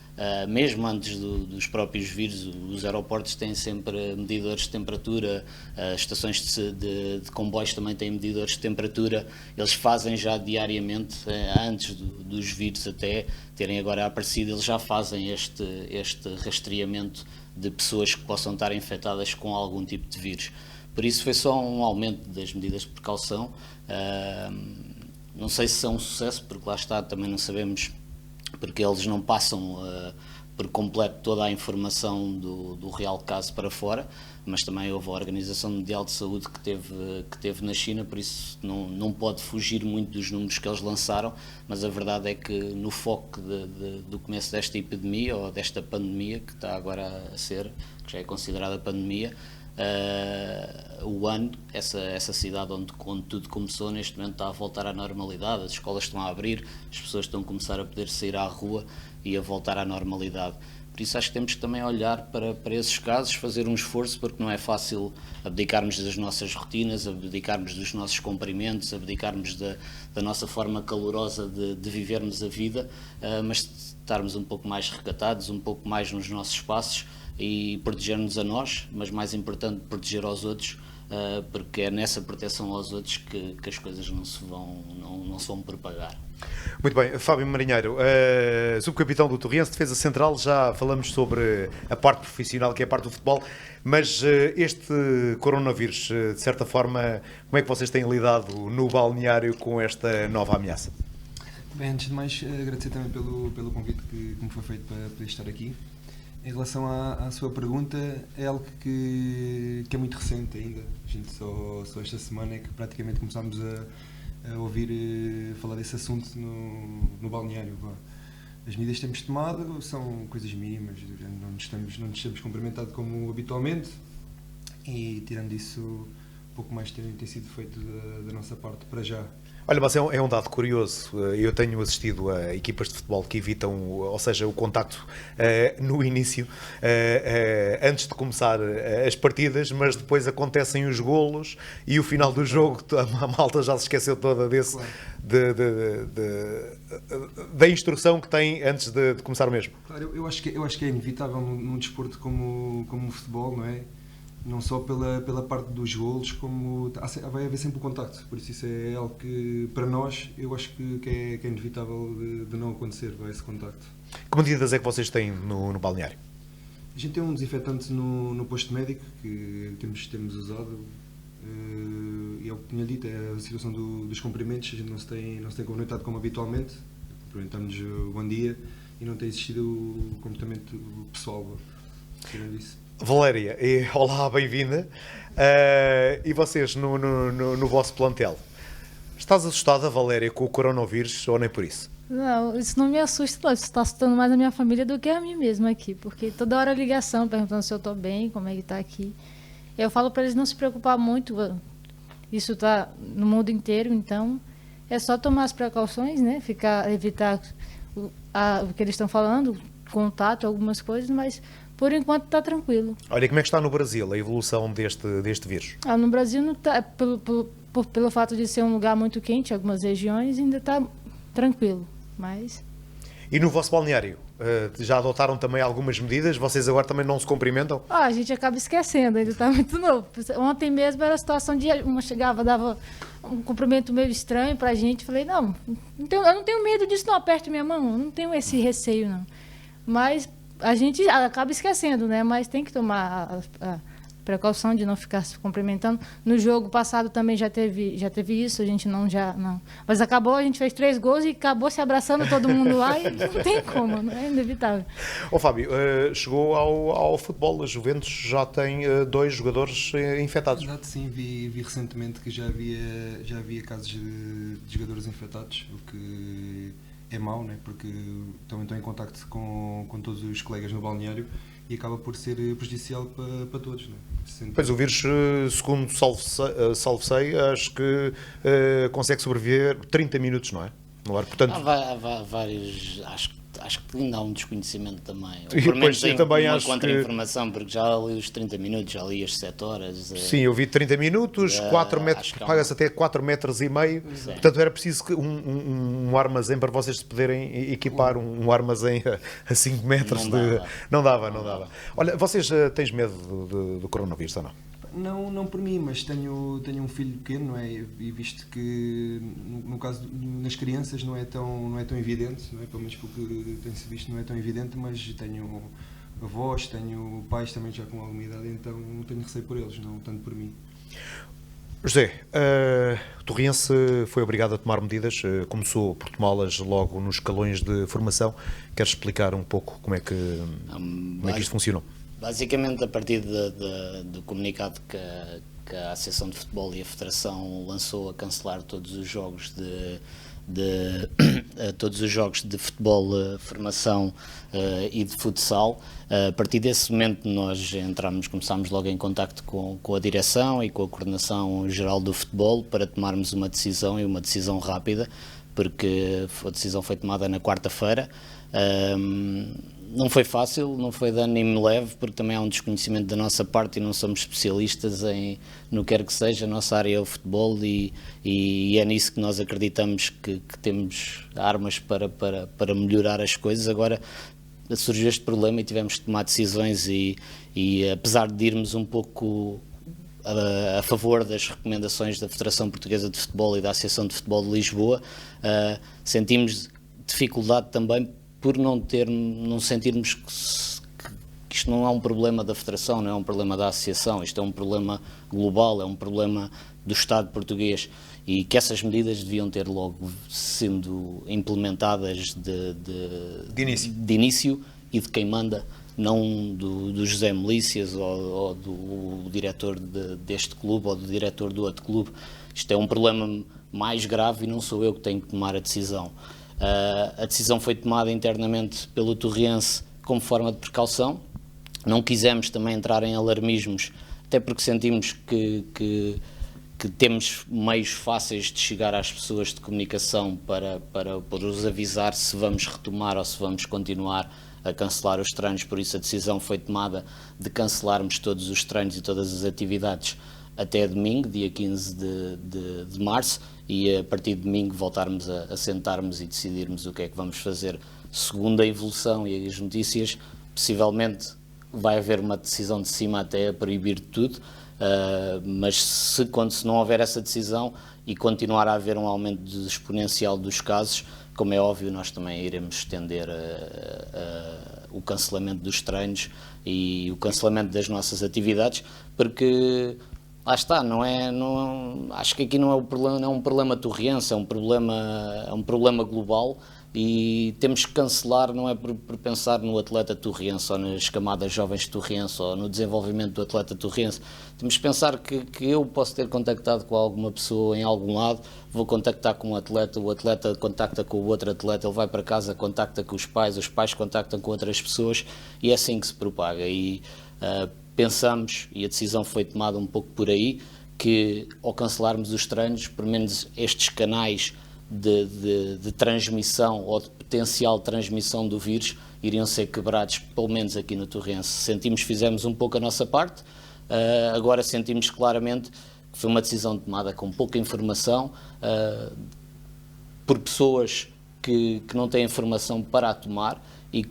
mesmo antes dos próprios vírus, os aeroportos têm sempre medidores de temperatura, as estações de comboios também têm medidores de temperatura, eles fazem já diariamente, antes dos vírus até terem agora aparecido, eles já fazem este rastreamento de pessoas que possam estar infectadas com algum tipo de vírus. Por isso foi só um aumento das medidas de precaução. Não sei se são um sucesso, porque lá está, também não sabemos, porque eles não passam por completo toda a informação do real caso para fora, mas também houve a Organização Mundial de Saúde que teve na China, por isso não pode fugir muito dos números que eles lançaram, mas a verdade é que no foco do começo desta epidemia, ou desta pandemia, que está agora a ser, que já é considerada pandemia, Wuhan, essa cidade onde tudo começou, neste momento está a voltar à normalidade, as escolas estão a abrir, as pessoas estão a começar a poder sair à rua e a voltar à normalidade. Por isso acho que temos que também olhar para esses casos, fazer um esforço, porque não é fácil abdicarmos das nossas rotinas, abdicarmos dos nossos cumprimentos, abdicarmos da nossa forma calorosa de vivermos a vida, mas estarmos um pouco mais recatados, um pouco mais nos nossos espaços, e proteger-nos a nós, mas mais importante, proteger aos outros, porque é nessa proteção aos outros que as coisas não se vão propagar. Muito bem, Fábio Marinheiro, subcapitão do Torriense, defesa central, já falamos sobre a parte profissional, que é a parte do futebol, mas este coronavírus, de certa forma, como é que vocês têm lidado no balneário com esta nova ameaça? Bem, antes de mais, agradecer também pelo convite que me foi feito para estar aqui. Em relação à sua pergunta, é algo que é muito recente ainda. A gente só esta semana é que praticamente começámos a ouvir falar desse assunto no balneário. As medidas que temos tomado são coisas mínimas, não nos temos cumprimentado como habitualmente, e tirando isso, pouco mais tem sido feito da nossa parte para já. Olha, mas é um dado curioso. Eu tenho assistido a equipas de futebol que evitam, ou seja, o contacto no início, antes de começar as partidas, mas depois acontecem os golos e o final do jogo, a malta já se esqueceu toda desse, claro, da instrução que tem antes de começar mesmo. Claro, eu acho que é inevitável num desporto como o futebol, não é? Não só pela parte dos golos, como vai haver sempre o contacto. Por isso é algo que, para nós, eu acho que é inevitável de não acontecer, esse contacto. Que medidas é que vocês têm no balneário? A gente tem um desinfetante no posto médico que temos usado, e é o que tinha dito, é a situação dos cumprimentos. A gente não se tem cumprimentado como habitualmente, cumprimentamos o bom dia e não tem existido o comportamento pessoal. Tirando isso. Valéria, olá, bem-vinda. E vocês no vosso plantel? Estás assustada, Valéria, com o coronavírus ou nem por isso? Não, isso não me assusta, não. Isso está assustando mais a minha família do que a mim mesma aqui, porque toda hora ligação perguntando se eu estou bem, como é que está aqui. Eu falo para eles não se preocupar muito, isso está no mundo inteiro, então é só tomar as precauções, né? Evitar o que eles estão falando, contato, algumas coisas, mas por enquanto está tranquilo. Olha, como é que está no Brasil a evolução deste vírus? No Brasil não está, pelo fato de ser um lugar muito quente, algumas regiões, ainda está tranquilo, mas... E no vosso balneário, já adotaram também algumas medidas? Vocês agora também não se cumprimentam? A gente acaba esquecendo, ainda está muito novo. Ontem mesmo era a situação de uma chegava, dava um cumprimento meio estranho para a gente. Falei, eu não tenho medo disso, não, aperte minha mão, não tenho esse receio, não. Mas a gente acaba esquecendo, né? Mas tem que tomar a precaução de não ficar se cumprimentando. No jogo passado também já teve isso, a gente não. Mas acabou, a gente fez 3 gols e acabou se abraçando todo mundo lá e não tem como, não é inevitável. Fábio, chegou ao futebol, a Juventus já tem 2 jogadores infectados. Exato, sim, vi recentemente que já havia casos de jogadores infectados, o que é mau, né? Porque também estou em contacto com todos os colegas no balneário e acaba por ser prejudicial para todos. Né? Pois o vírus, segundo salvo sei, acho que consegue sobreviver 30 minutos, não é? No ar, portanto... Há vários, acho que acho que ainda há um desconhecimento também. E depois eu também uma acho contra-informação, porque já li os 30 minutos, já li as 7 horas. Sim, eu vi 30 minutos, 4 metros, paga-se até 4 metros e meio, portanto era preciso um armazém para vocês se poderem equipar um armazém a 5 metros. Não dava. Olha, vocês tens medo do coronavírus ou não? Não por mim, mas tenho um filho pequeno, não é? E visto que no caso nas crianças não é tão evidente, não é? Pelo menos pelo que tem-se visto não é tão evidente, mas tenho avós, tenho pais também já com alguma idade, então não tenho receio por eles, não tanto por mim. José, o Torriense foi obrigado a tomar medidas, começou por tomá-las logo nos escalões de formação. Queres explicar um pouco como é que isto funcionou? Basicamente, a partir do comunicado que a Associação de Futebol e a Federação lançou a cancelar todos os jogos de futebol, formação e de futsal, a partir desse momento nós começámos logo em contacto com a direção e com a coordenação geral do futebol para tomarmos uma decisão, e uma decisão rápida, porque a decisão foi tomada na quarta-feira. Não foi fácil, não foi de ânimo leve, porque também há um desconhecimento da nossa parte e não somos especialistas no que quer que seja. A nossa área é o futebol e é nisso que nós acreditamos que temos armas para melhorar as coisas. Agora surgiu este problema e tivemos que tomar decisões e apesar de irmos um pouco a favor das recomendações da Federação Portuguesa de Futebol e da Associação de Futebol de Lisboa, sentimos dificuldade também por não sentirmos que isto não é um problema da Federação, não é um problema da Associação, isto é um problema global, é um problema do Estado português, e que essas medidas deviam ter logo sendo implementadas de início e de quem manda, não do José Melícias ou do diretor deste clube ou do diretor do outro clube. Isto é um problema mais grave e não sou eu que tenho que tomar a decisão. A decisão foi tomada internamente pelo Torriense como forma de precaução. Não quisemos também entrar em alarmismos, até porque sentimos que temos meios fáceis de chegar às pessoas de comunicação para os avisar se vamos retomar ou se vamos continuar a cancelar os treinos. Por isso a decisão foi tomada de cancelarmos todos os treinos e todas as atividades até domingo, dia 15 de março, e a partir de domingo voltarmos a sentarmos e decidirmos o que é que vamos fazer. Segundo a evolução e as notícias, possivelmente vai haver uma decisão de cima até a proibir tudo, mas se não houver essa decisão e continuar a haver um aumento exponencial dos casos, como é óbvio, nós também iremos estender o cancelamento dos treinos e o cancelamento das nossas atividades, porque lá está, acho que aqui não é um problema torriense, é um problema global, e temos que cancelar, não é por pensar no atleta torriense ou nas camadas jovens de Torriense ou no desenvolvimento do atleta torriense. Temos que pensar que eu posso ter contactado com alguma pessoa em algum lado, vou contactar com um atleta, o atleta contacta com o outro atleta, ele vai para casa, contacta com os pais contactam com outras pessoas, e é assim que se propaga. E pensamos, e a decisão foi tomada um pouco por aí, que ao cancelarmos os treinos, pelo menos estes canais de transmissão ou de potencial transmissão do vírus iriam ser quebrados, pelo menos aqui no Torriense. Fizemos um pouco a nossa parte, agora sentimos claramente que foi uma decisão tomada com pouca informação, por pessoas que não têm informação para a tomar.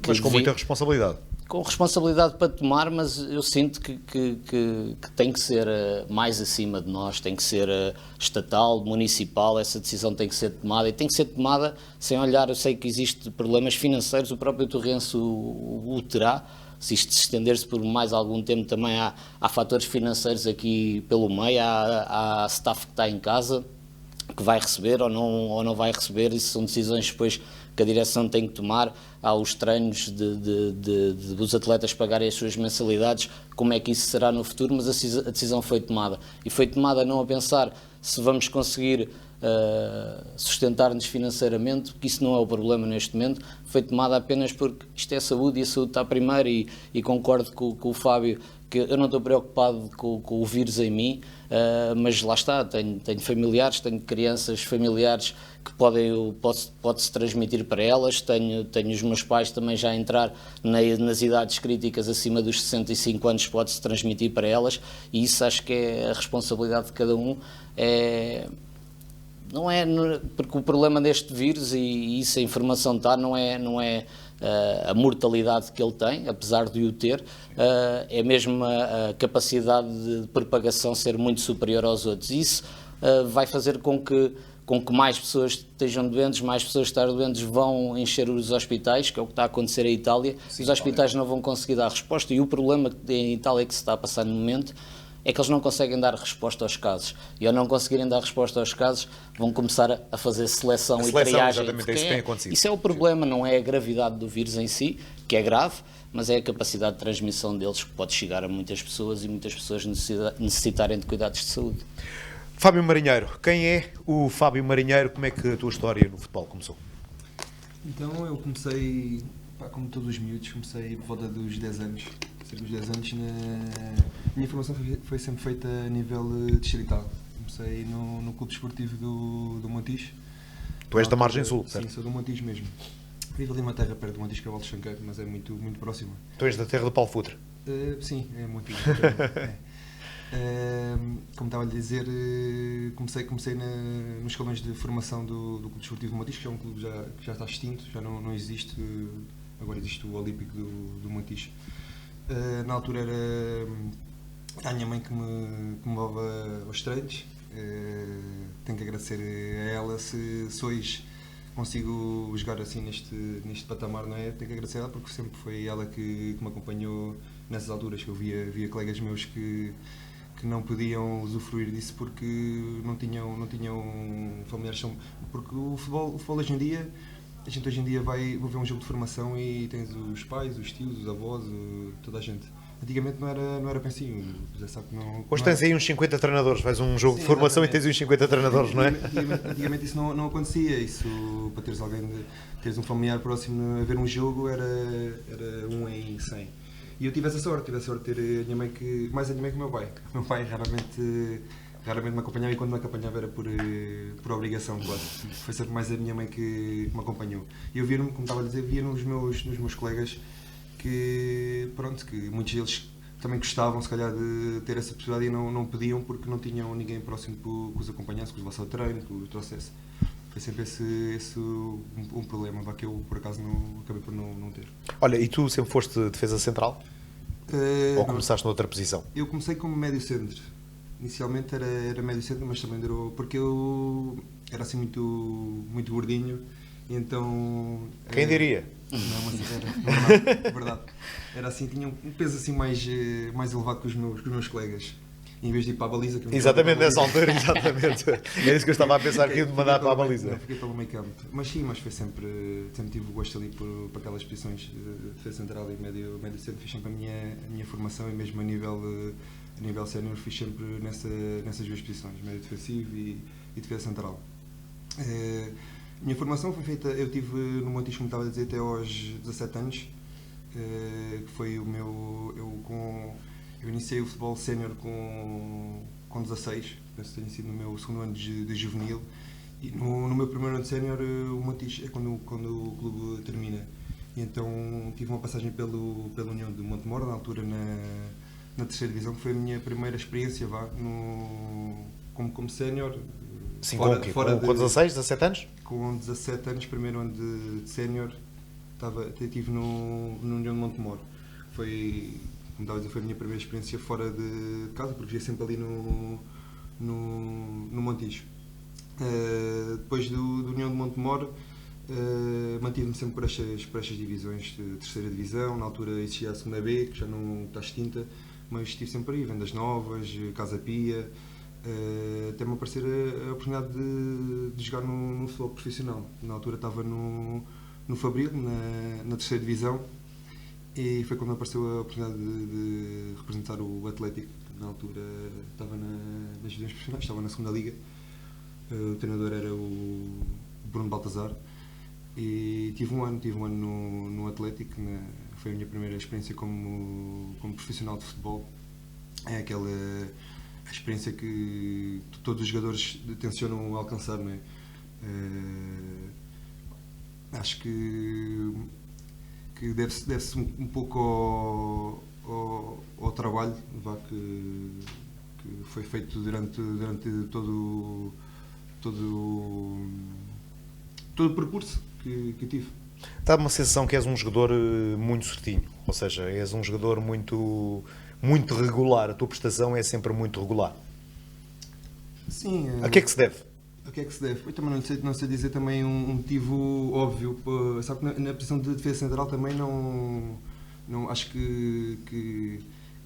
Mas com muita responsabilidade. Com responsabilidade para tomar, mas eu sinto que tem que ser mais acima de nós, tem que ser estatal, municipal, essa decisão tem que ser tomada, e tem que ser tomada sem olhar. Eu sei que existem problemas financeiros, o próprio Torriense o terá, se isto se estender-se por mais algum tempo também há fatores financeiros aqui pelo meio, há staff que está em casa, que vai receber ou não vai receber, isso são decisões depois que a direção tem que tomar. Há os treinos dos atletas pagarem as suas mensalidades, como é que isso será no futuro, mas a decisão foi tomada. E foi tomada não a pensar se vamos conseguir sustentar-nos financeiramente, porque isso não é o problema neste momento, foi tomada apenas porque isto é saúde e a saúde está primeiro, e concordo com o Fábio porque eu não estou preocupado com o vírus em mim, mas lá está, tenho familiares, tenho crianças familiares que pode-se transmitir para elas, tenho os meus pais também já a entrar nas idades críticas acima dos 65 anos, pode-se transmitir para elas, e isso acho que é a responsabilidade de cada um. Não é porque o problema deste vírus, e isso a informação está, não é a mortalidade que ele tem, apesar de o ter, é mesmo a capacidade de propagação ser muito superior aos outros. Isso vai fazer com que mais pessoas estejam doentes, mais pessoas que estão doentes vão encher os hospitais, que é o que está a acontecer em Itália. Sim, os hospitais não vão conseguir dar resposta, e o problema que em Itália que se está a passar no momento é que eles não conseguem dar resposta aos casos. E ao não conseguirem dar resposta aos casos, vão começar a fazer seleção e triagem. Exatamente, isso tem acontecido. Isso é o problema, não é a gravidade do vírus em si, que é grave, mas é a capacidade de transmissão deles, que pode chegar a muitas pessoas e muitas pessoas necessitarem de cuidados de saúde. Fábio Marinheiro, quem é o Fábio Marinheiro? Como é que a tua história no futebol começou? Então eu comecei, como todos os miúdos, comecei por volta dos 10 anos. Cerca dos 10 anos, a minha formação foi sempre feita a nível distrital. Comecei no clube desportivo do Montijo. Tu és da margem sul, certo? Sim, sou do Montijo mesmo. Vivo ali numa terra perto do Montijo, que é o Val de Chanqueiro, mas é muito, muito próxima. Tu és da terra do Paulo Futre? Sim, é muito como estava a lhe dizer, comecei nos escalões de formação do Clube Desportivo do Montijo, que é um clube que já está extinto, já não existe. Agora existe o Olímpico do Montijo. Na altura era a minha mãe que me levava aos treinos. Tenho que agradecer a ela se hoje consigo jogar assim neste patamar, não é? Tenho que agradecer a ela porque sempre foi ela que me acompanhou nessas alturas, que eu via colegas meus que não podiam usufruir disso porque não tinham familiares. Porque o futebol hoje em dia, a gente hoje em dia vai ver um jogo de formação e tens os pais, os tios, os avós, toda a gente. Antigamente não era bem assim. Já sabe que não, hoje tens aí uns 50 treinadores, vais um jogo de formação exatamente. E tens uns 50 treinadores, não é? Antigamente isso não acontecia. Isso, para teres um familiar próximo a ver um jogo, era 1 em 100. E eu tive essa sorte de ter a minha mãe mais a minha mãe que o meu pai. O meu pai raramente me acompanhava, e quando me acompanhava era por obrigação, quase. Foi sempre mais a minha mãe que me acompanhou. E eu via, como estava a dizer, via nos meus colegas que muitos deles também gostavam, se calhar, de ter essa possibilidade e não podiam porque não tinham ninguém próximo que os acompanhasse, que os levasse ao treino, que os trouxesse. Foi sempre esse um problema que eu, por acaso, acabei por não ter. Olha, e tu sempre foste defesa central? Ou começaste noutra posição? Eu comecei como médio centro. Inicialmente era médio centro, mas também durou... Porque eu era assim muito gordinho, e então... Quem diria? Não, mas era verdade. Era assim, tinha um peso assim mais elevado que os meus colegas. Em vez de ir para a baliza... Exatamente, nessa altura, exatamente. É isso que eu estava a pensar aqui, de mandar para a baliza. Fiquei pelo meio campo. Mas sim, foi sempre tive o gosto ali por aquelas posições de defesa central e médio centro. Fiz sempre a minha formação, e mesmo a nível sénior fiz sempre nessas duas posições, médio defensivo e defesa central. A minha formação foi feita, eu tive no Montijo, como estava a dizer, até aos 17 anos, que foi o meu... Eu iniciei o futebol sénior com 16, penso que tenha sido no meu segundo ano de juvenil, e no meu primeiro ano de sénior o Montijo é quando o clube termina. E então tive uma passagem pela União de Montemor, na altura na terceira divisão, que foi a minha primeira experiência como sénior. Sim, com 16, 17 anos? Com 17 anos, primeiro ano de sénior, estive no União de Montemor. Foi... Como estava a dizer, foi a minha primeira experiência fora de casa, porque vivia sempre ali no Montijo. Depois do União de Montemor, mantive-me sempre por estas divisões de terceira divisão. Na altura existia a segunda B, que já não está extinta, mas estive sempre aí, Vendas Novas, Casa Pia, até me aparecer a oportunidade de jogar no futebol profissional. Na altura estava no Fabril, na terceira divisão. E foi quando apareceu a oportunidade de representar o Atlético, que na altura estava nas divisões profissionais, estava na segunda liga. O treinador era o Bruno Baltazar, e tive um ano no Atlético. Foi a minha primeira experiência como profissional de futebol. é aquela a experiência que todos os jogadores tencionam alcançar, não é? Acho que deve-se um pouco ao trabalho que foi feito durante todo o percurso que tive. Dá-me uma sensação que és um jogador muito certinho, ou seja, és um jogador muito regular, a tua prestação é sempre muito regular. Sim. A que é que se deve? A que é que se deve? Eu também não sei dizer também um motivo óbvio. Sabe que na posição de defesa central também não acho que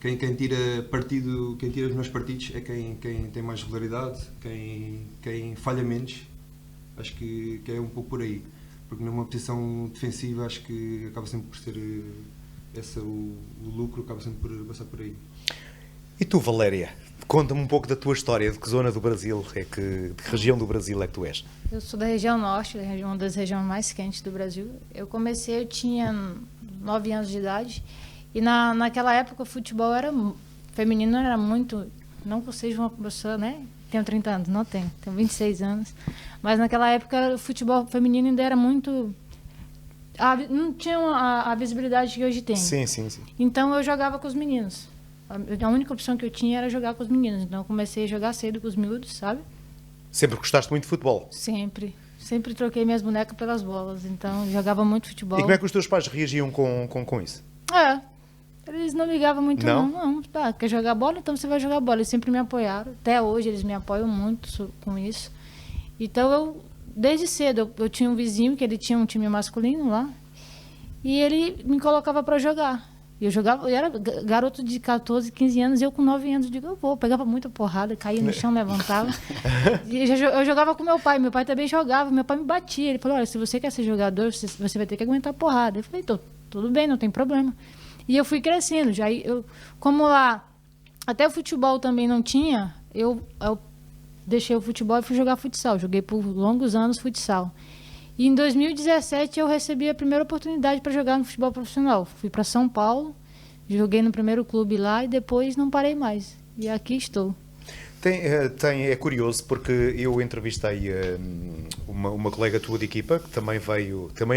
quem tira os melhores partidos é quem tem mais regularidade, quem falha menos. Acho que é um pouco por aí. Porque numa posição defensiva acho que acaba sempre por ser o lucro, acaba sempre por passar por aí. E tu, Valéria? Conta-me um pouco da tua história, de que zona do Brasil de que região do Brasil é que tu és? Eu sou da região norte, uma das regiões mais quentes do Brasil. Eu tinha 9 anos de idade, e naquela época o futebol feminino era muito, não que eu seja uma pessoa, né? Tenho 30 anos, não tenho 26 anos, mas naquela época o futebol feminino ainda era muito, não tinha a visibilidade que hoje tem. Sim. Então eu jogava com os meninos. A única opção que eu tinha era jogar com os meninos. Então eu comecei a jogar cedo com os miúdos, sabe? Sempre gostaste muito de futebol? Sempre. Sempre troquei minhas bonecas pelas bolas. Então jogava muito futebol. E como é que os teus pais reagiam com isso? Eles não ligavam muito, não. Quer jogar bola? Então você vai jogar bola. Eles sempre me apoiaram. Até hoje eles me apoiam muito com isso. Então desde cedo, eu tinha um vizinho que ele tinha um time masculino lá. E ele me colocava para jogar. Eu era garoto de 14, 15 anos, eu com 9 anos, eu pegava muita porrada, caía no chão, levantava. Eu jogava com meu pai também jogava, meu pai me batia, ele falou, olha, se você quer ser jogador, você vai ter que aguentar porrada. Eu falei, tudo bem, não tem problema. E eu fui crescendo, como lá, até o futebol também não tinha, eu deixei o futebol e fui jogar futsal, joguei por longos anos futsal. E em 2017 eu recebi a primeira oportunidade para jogar no futebol profissional. Fui para São Paulo, joguei no primeiro clube lá e depois não parei mais. E aqui estou. É curioso porque eu entrevistei uma colega tua de equipa que também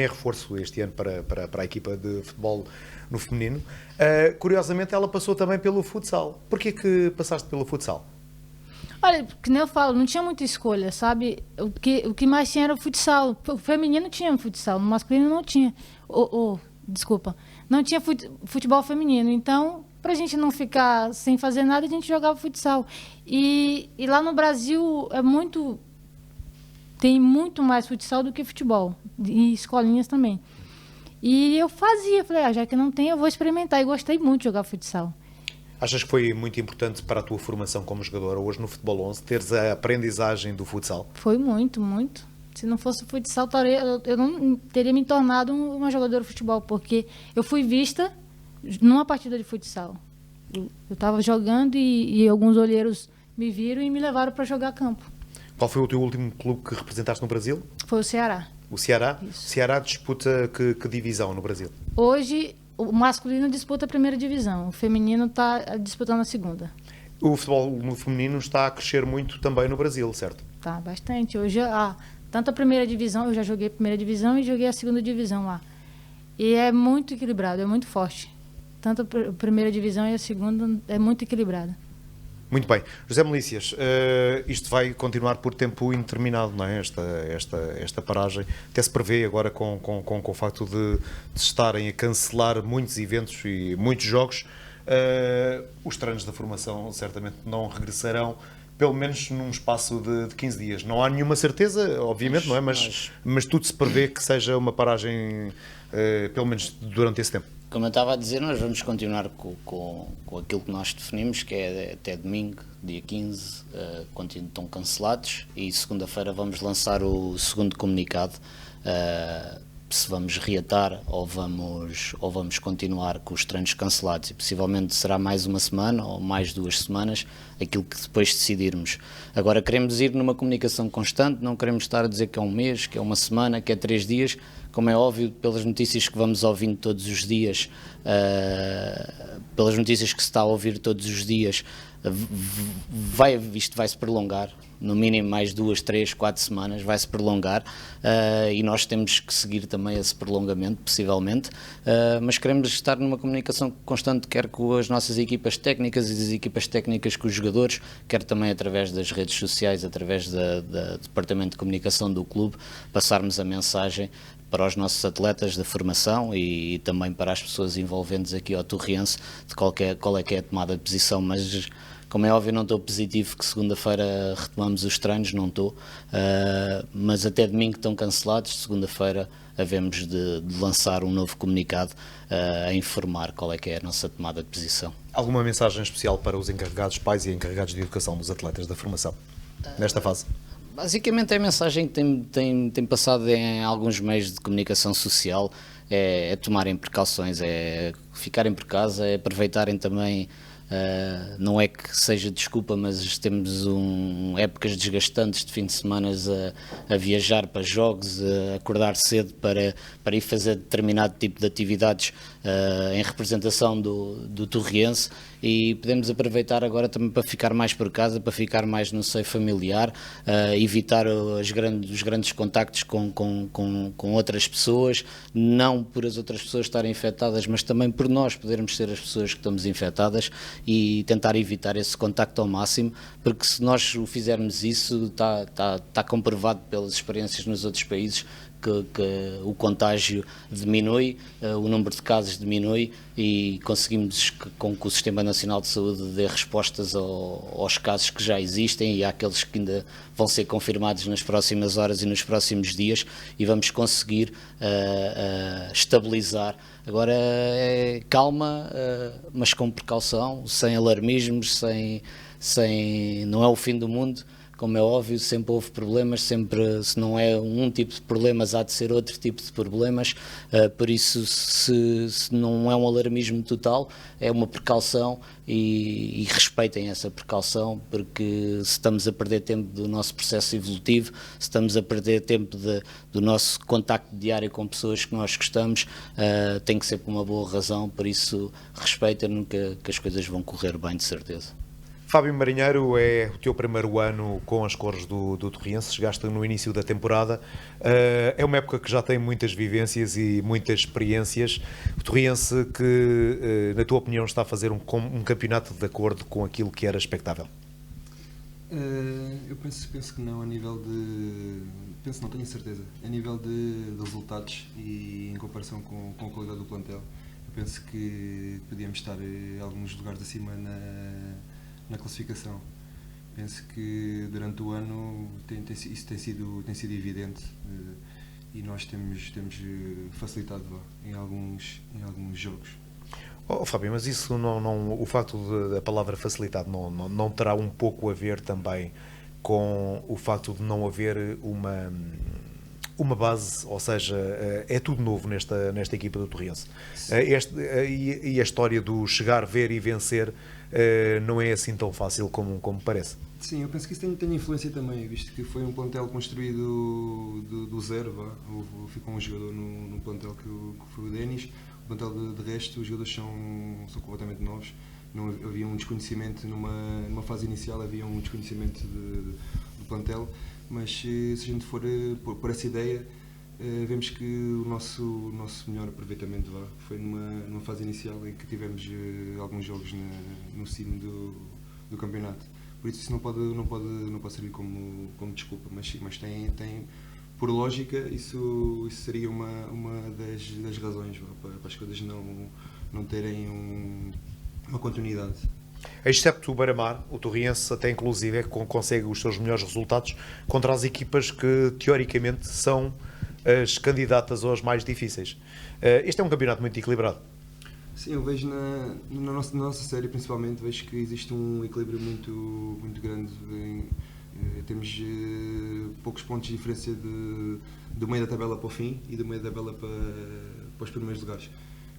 é reforço este ano para a equipa de futebol no feminino. Curiosamente ela passou também pelo futsal. Porquê que passaste pelo futsal? Olha, que nem eu falo, não tinha muita escolha, sabe? O que mais tinha era o futsal. O feminino tinha futsal, o masculino não tinha. Desculpa. Não tinha futebol feminino. Então, pra gente não ficar sem fazer nada, a gente jogava futsal. E lá no Brasil tem muito mais futsal do que futebol. E escolinhas também. E eu falei, já que não tem, eu vou experimentar. E gostei muito de jogar futsal. Achas que foi muito importante para a tua formação como jogadora hoje no Futebol 11, teres a aprendizagem do futsal? Foi muito, muito. Se não fosse o futsal, eu não teria me tornado uma jogadora de futebol, porque eu fui vista numa partida de futsal. Eu estava jogando e alguns olheiros me viram e me levaram para jogar campo. Qual foi o teu último clube que representaste no Brasil? Foi o Ceará. O Ceará? Isso. O Ceará disputa que divisão no Brasil? Hoje, o masculino disputa a primeira divisão, o feminino está disputando a segunda. O futebol no feminino está a crescer muito também no Brasil, certo? Tá, bastante. Hoje, tanto a primeira divisão, eu já joguei a primeira divisão e joguei a segunda divisão lá. E é muito equilibrado, é muito forte. Tanto a primeira divisão e a segunda é muito equilibrada. Muito bem. José Melícias, isto vai continuar por tempo indeterminado, não é? Esta paragem. Até se prevê agora com o facto de estarem a cancelar muitos eventos e muitos jogos. Os treinos da formação certamente não regressarão, pelo menos num espaço de 15 dias. Não há nenhuma certeza, obviamente, não é? Mas tudo se prevê que seja uma paragem, pelo menos durante esse tempo. Como eu estava a dizer, nós vamos continuar com aquilo que nós definimos, que é até domingo, dia 15, quando estão cancelados, e segunda-feira vamos lançar o segundo comunicado, se vamos reatar ou vamos continuar com os treinos cancelados, e possivelmente será mais uma semana ou mais 2 semanas, aquilo que depois decidirmos. Agora queremos ir numa comunicação constante, não queremos estar a dizer que é um mês, que é uma semana, que é 3 dias, como é óbvio, pelas notícias que vamos ouvindo todos os dias, pelas notícias que se está a ouvir todos os dias, isto vai se prolongar, no mínimo mais 2, 3, 4 semanas, vai se prolongar, e nós temos que seguir também esse prolongamento, possivelmente, mas queremos estar numa comunicação constante, quer com as nossas equipas técnicas e as equipas técnicas com os jogadores, quer também através das redes sociais, através do departamento de comunicação do clube, passarmos a mensagem para os nossos atletas da formação e também para as pessoas envolventes aqui ao Torriense de qual é que é a tomada de posição, mas como é óbvio não estou positivo que segunda-feira retomamos os treinos, não estou, mas até domingo estão cancelados, segunda-feira havemos de lançar um novo comunicado a informar qual é que é a nossa tomada de posição. Alguma mensagem especial para os encarregados, pais e encarregados de educação dos atletas da formação, nesta fase? Basicamente a mensagem que tem passado em alguns meios de comunicação social é tomarem precauções, é ficarem por casa, é aproveitarem também, não é que seja desculpa, mas temos épocas desgastantes de fim de semana a viajar para jogos, a acordar cedo para ir fazer determinado tipo de atividades em representação do Torriense, e podemos aproveitar agora também para ficar mais por casa, para ficar mais no seio familiar, evitar os grandes contactos com outras pessoas, não por as outras pessoas estarem infectadas, mas também por nós podermos ser as pessoas que estamos infectadas, e tentar evitar esse contacto ao máximo, porque se nós o fizermos isso, está comprovado pelas experiências nos outros países que o contágio diminui, o número de casos diminui, e conseguimos com que o Sistema Nacional de Saúde dê respostas aos casos que já existem e àqueles que ainda vão ser confirmados nas próximas horas e nos próximos dias, e vamos conseguir estabilizar. Agora calma, mas com precaução, sem alarmismos, não é o fim do mundo. Como é óbvio, sempre houve problemas, sempre, se não é um tipo de problemas, há de ser outro tipo de problemas, por isso, se não é um alarmismo total, é uma precaução, e respeitem essa precaução, porque se estamos a perder tempo do nosso processo evolutivo, se estamos a perder tempo do nosso contacto diário com pessoas que nós gostamos, tem que ser por uma boa razão, por isso respeitem-no, que as coisas vão correr bem, de certeza. Fábio Marinheiro, é o teu primeiro ano com as cores do Torriense, chegaste no início da temporada, é uma época que já tem muitas vivências e muitas experiências. O Torriense que, na tua opinião, está a fazer um campeonato de acordo com aquilo que era expectável? Eu penso que não, a nível de... não tenho certeza. A nível de resultados e em comparação com a qualidade do plantel, eu penso que podíamos estar alguns lugares acima na classificação. Penso que durante o ano isso tem sido evidente, e nós temos facilitado em alguns jogos. Fábio, mas isso o facto da palavra facilitado não terá um pouco a ver também com o facto de não haver uma base, ou seja, é tudo novo nesta equipa do Torriense. E a história do chegar, ver e vencer não é assim tão fácil como parece. Sim, eu penso que isso tem influência também, visto que foi um plantel construído do zero. Ficou um jogador no plantel que foi o Denis. O plantel de resto, os jogadores são completamente novos. Não havia um desconhecimento numa fase inicial, havia um desconhecimento do plantel, mas se a gente for por essa ideia, vemos que o nosso melhor aproveitamento foi numa fase inicial em que tivemos alguns jogos no cimo do campeonato. Por isso não pode servir como desculpa, mas tem por lógica, isso seria uma das razões para as coisas não terem uma continuidade. Excepto o Beira-Mar, o Torriense até inclusive consegue os seus melhores resultados contra as equipas que teoricamente são as candidatas aos mais difíceis. Este é um campeonato muito equilibrado. Sim, eu vejo na nossa série principalmente, vejo que existe um equilíbrio muito grande. Temos poucos pontos de diferença do meio da tabela para o fim e do meio da tabela para os primeiros lugares.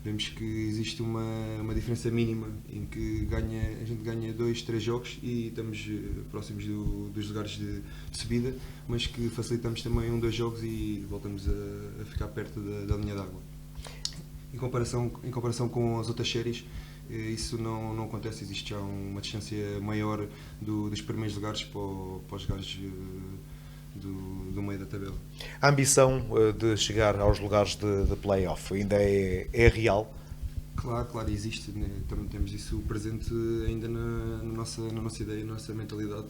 Vemos que existe uma diferença mínima em que a gente ganha 2, 3 jogos e estamos próximos dos lugares de subida, mas que facilitamos também 1, 2 jogos e voltamos a ficar perto da linha d'água. Em comparação com as outras séries, isso não acontece, existe já uma distância maior dos primeiros lugares para os lugares do meio da tabela. A ambição de chegar aos lugares de play-off ainda é real? Claro, existe, né? Também temos isso presente ainda na nossa ideia, na nossa mentalidade,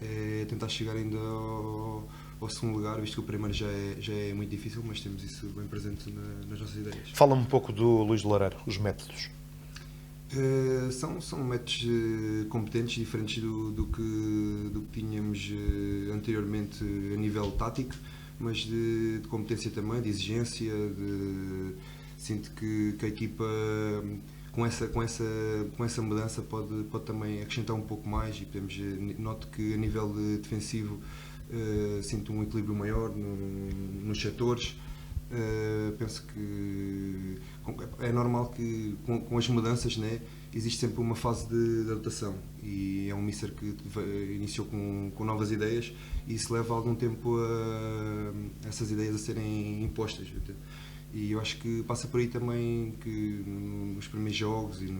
é tentar chegar ainda ao segundo lugar, visto que o primeiro já é muito difícil, mas temos isso bem presente nas nossas ideias. Fala-me um pouco do Luís de Loureiro, os métodos. São métodos competentes, diferentes do que tínhamos anteriormente a nível tático, mas de competência também, de exigência, sinto que a equipa com essa mudança pode também acrescentar um pouco mais e noto que a nível defensivo sinto um equilíbrio maior nos setores. Penso que é normal que com as mudanças, né, existe sempre uma fase de adaptação e é um mister que iniciou com novas ideias e isso leva algum tempo a essas ideias a serem impostas. E eu acho que passa por aí também que nos primeiros jogos e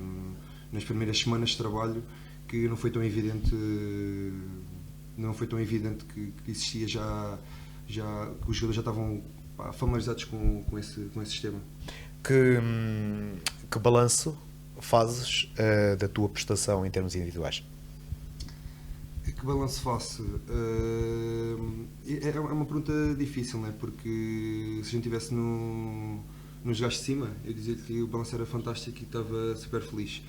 nas primeiras semanas de trabalho que não foi tão evidente que existia já que os jogadores já estavam familiarizados com esse sistema. Que balanço fazes da tua prestação em termos individuais? Que balanço faço? É uma pergunta difícil, não é? Porque se a gente estivesse nos gajos de cima, eu dizia que o balanço era fantástico e estava super feliz.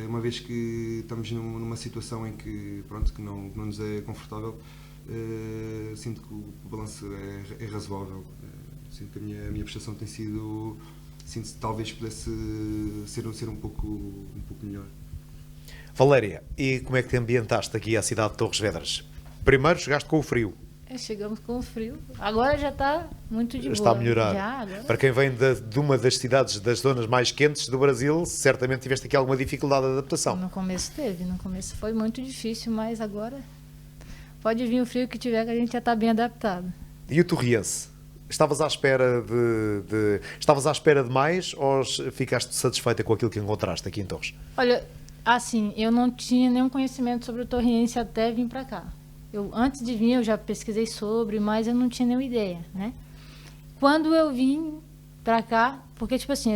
Uma vez que estamos numa situação em que não nos é confortável, sinto que o balanço é razoável. Sinto que a minha prestação tem sido, sinto que talvez pudesse ser um pouco melhor. Valéria, e como é que te ambientaste aqui à cidade de Torres Vedras? Primeiro chegaste com o frio. Chegamos com o frio. Agora já está muito de boa. Está a melhorar. Agora... Para quem vem de uma das cidades, das zonas mais quentes do Brasil, certamente tiveste aqui alguma dificuldade de adaptação. No começo foi muito difícil, mas agora pode vir o frio que tiver que a gente já está bem adaptado. E o Torriense? Estavas à espera de mais ou ficaste satisfeita com aquilo que encontraste aqui em Torres? Olha, assim, eu não tinha nenhum conhecimento sobre o Torriense até vir para cá. Antes de vir, eu já pesquisei sobre, mas eu não tinha nenhuma ideia, né? Quando eu vim para cá, porque, tipo assim,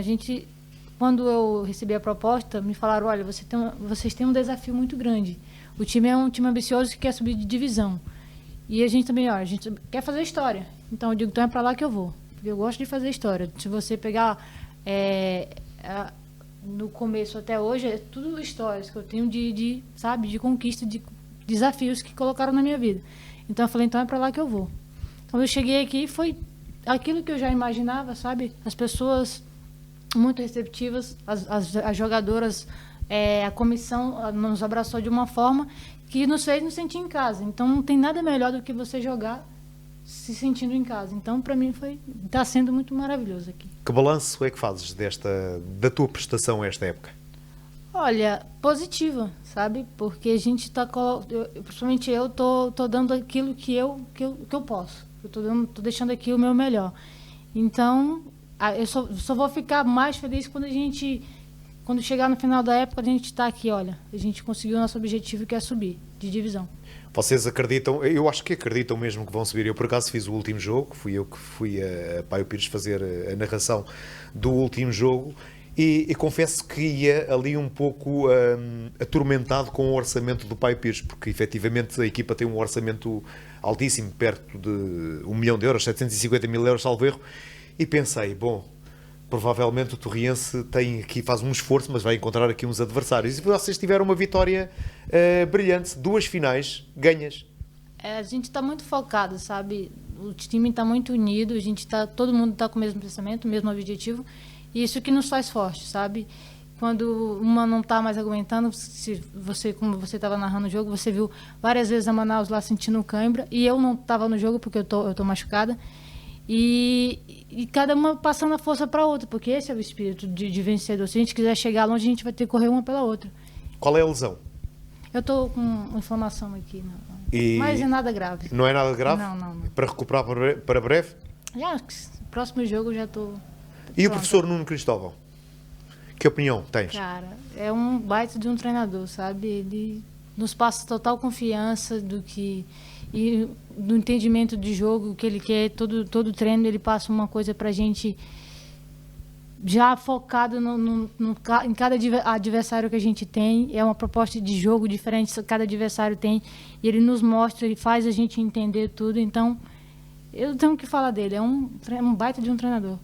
quando eu recebi a proposta, me falaram, olha, vocês têm um desafio muito grande. O time é um time ambicioso que quer subir de divisão. E a gente também, a gente quer fazer história. Então, eu digo, então é para lá que eu vou. Porque eu gosto de fazer história. Se você pegar no começo até hoje, é tudo histórias que eu tenho de conquista, de desafios que colocaram na minha vida. Então eu falei, então é para lá que eu vou. Então eu cheguei aqui e foi aquilo que eu já imaginava, sabe? As pessoas muito receptivas, as jogadoras, a comissão nos abraçou de uma forma que nos fez nos sentir em casa. Então não tem nada melhor do que você jogar se sentindo em casa. Então para mim está sendo muito maravilhoso aqui. Que balanço é que fazes da tua prestação a esta época? Olha, positiva, sabe? Porque a gente está, principalmente eu, tô dando aquilo que eu posso. Eu tô deixando aqui o meu melhor. Então, eu só vou ficar mais feliz quando chegar no final da época, a gente está aqui, olha, a gente conseguiu o nosso objetivo, que é subir de divisão. Vocês acreditam, eu acho que acreditam mesmo que vão subir. Eu, por acaso, fiz o último jogo, fui eu que fui a Paio Pires fazer a narração do último jogo. E confesso que ia ali um pouco atormentado com o orçamento do Paio Pires, porque efetivamente a equipa tem um orçamento altíssimo, perto de 1 milhão de euros, 750 mil euros, salvo erro, e pensei, bom, provavelmente o Torriense faz um esforço, mas vai encontrar aqui uns adversários. E vocês tiveram uma vitória brilhante, 2 finais ganhas. A gente está muito focado, sabe? O time está muito unido, todo mundo está com o mesmo pensamento, o mesmo objetivo. Isso que nos faz fortes, sabe? quando uma não está mais aguentando, se você, como você estava narrando o jogo, você viu várias vezes a Manaus lá sentindo cãibra, e eu não estava no jogo porque eu tô machucada. E cada uma passando a força para a outra, porque esse é o espírito de vencedor. Se a gente quiser chegar longe, a gente vai ter que correr uma pela outra. Qual é a lesão? Eu estou com uma inflamação aqui, E mas é nada grave. não é nada grave? Não. Para recuperar para breve? Já, próximo jogo eu já estou. E o professor Nuno Cristóvão? Que opinião tens? Cara, é um baita de um treinador, sabe? Ele nos passa total confiança e do entendimento de jogo que ele quer. Todo treino ele passa uma coisa pra gente já focado em cada adversário que a gente tem. É uma proposta de jogo diferente que cada adversário tem, e ele nos mostra e faz a gente entender tudo. Então, eu tenho que falar dele, é um baita de um treinador.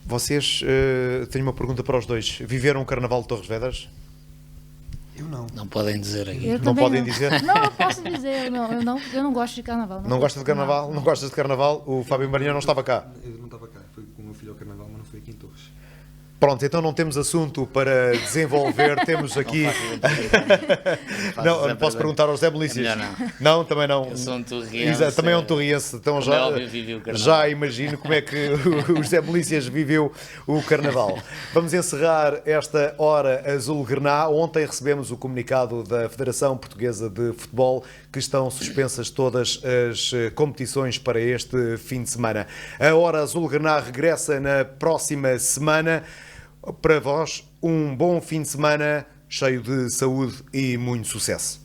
Vocês, tenho uma pergunta para os dois. Viveram o Carnaval de Torres Vedras? Eu não. Não podem dizer aqui. Eu Não também podem dizer? Não, eu posso dizer, eu não gosto de carnaval. Não gosta de Carnaval? Não gostas de Carnaval? O Fábio Marinho não estava cá. Eu não estava cá, foi com o meu filho ao carnaval, mas não foi aqui em Torres. Pronto, então não temos assunto para desenvolver, temos aqui... Não posso perguntar ao José Melícias. É melhor não. Não, também não. Eu sou um torriense. Também é um torriense. Então Como é óbvio, vivi o Carnaval. já imagino como é que o José Melícias viveu o Carnaval. Vamos encerrar esta hora azul-grená. Ontem recebemos o comunicado da Federação Portuguesa de Futebol que estão suspensas todas as competições para este fim de semana. A hora azul-grená regressa na próxima semana. Para vós, um bom fim de semana cheio de saúde e muito sucesso.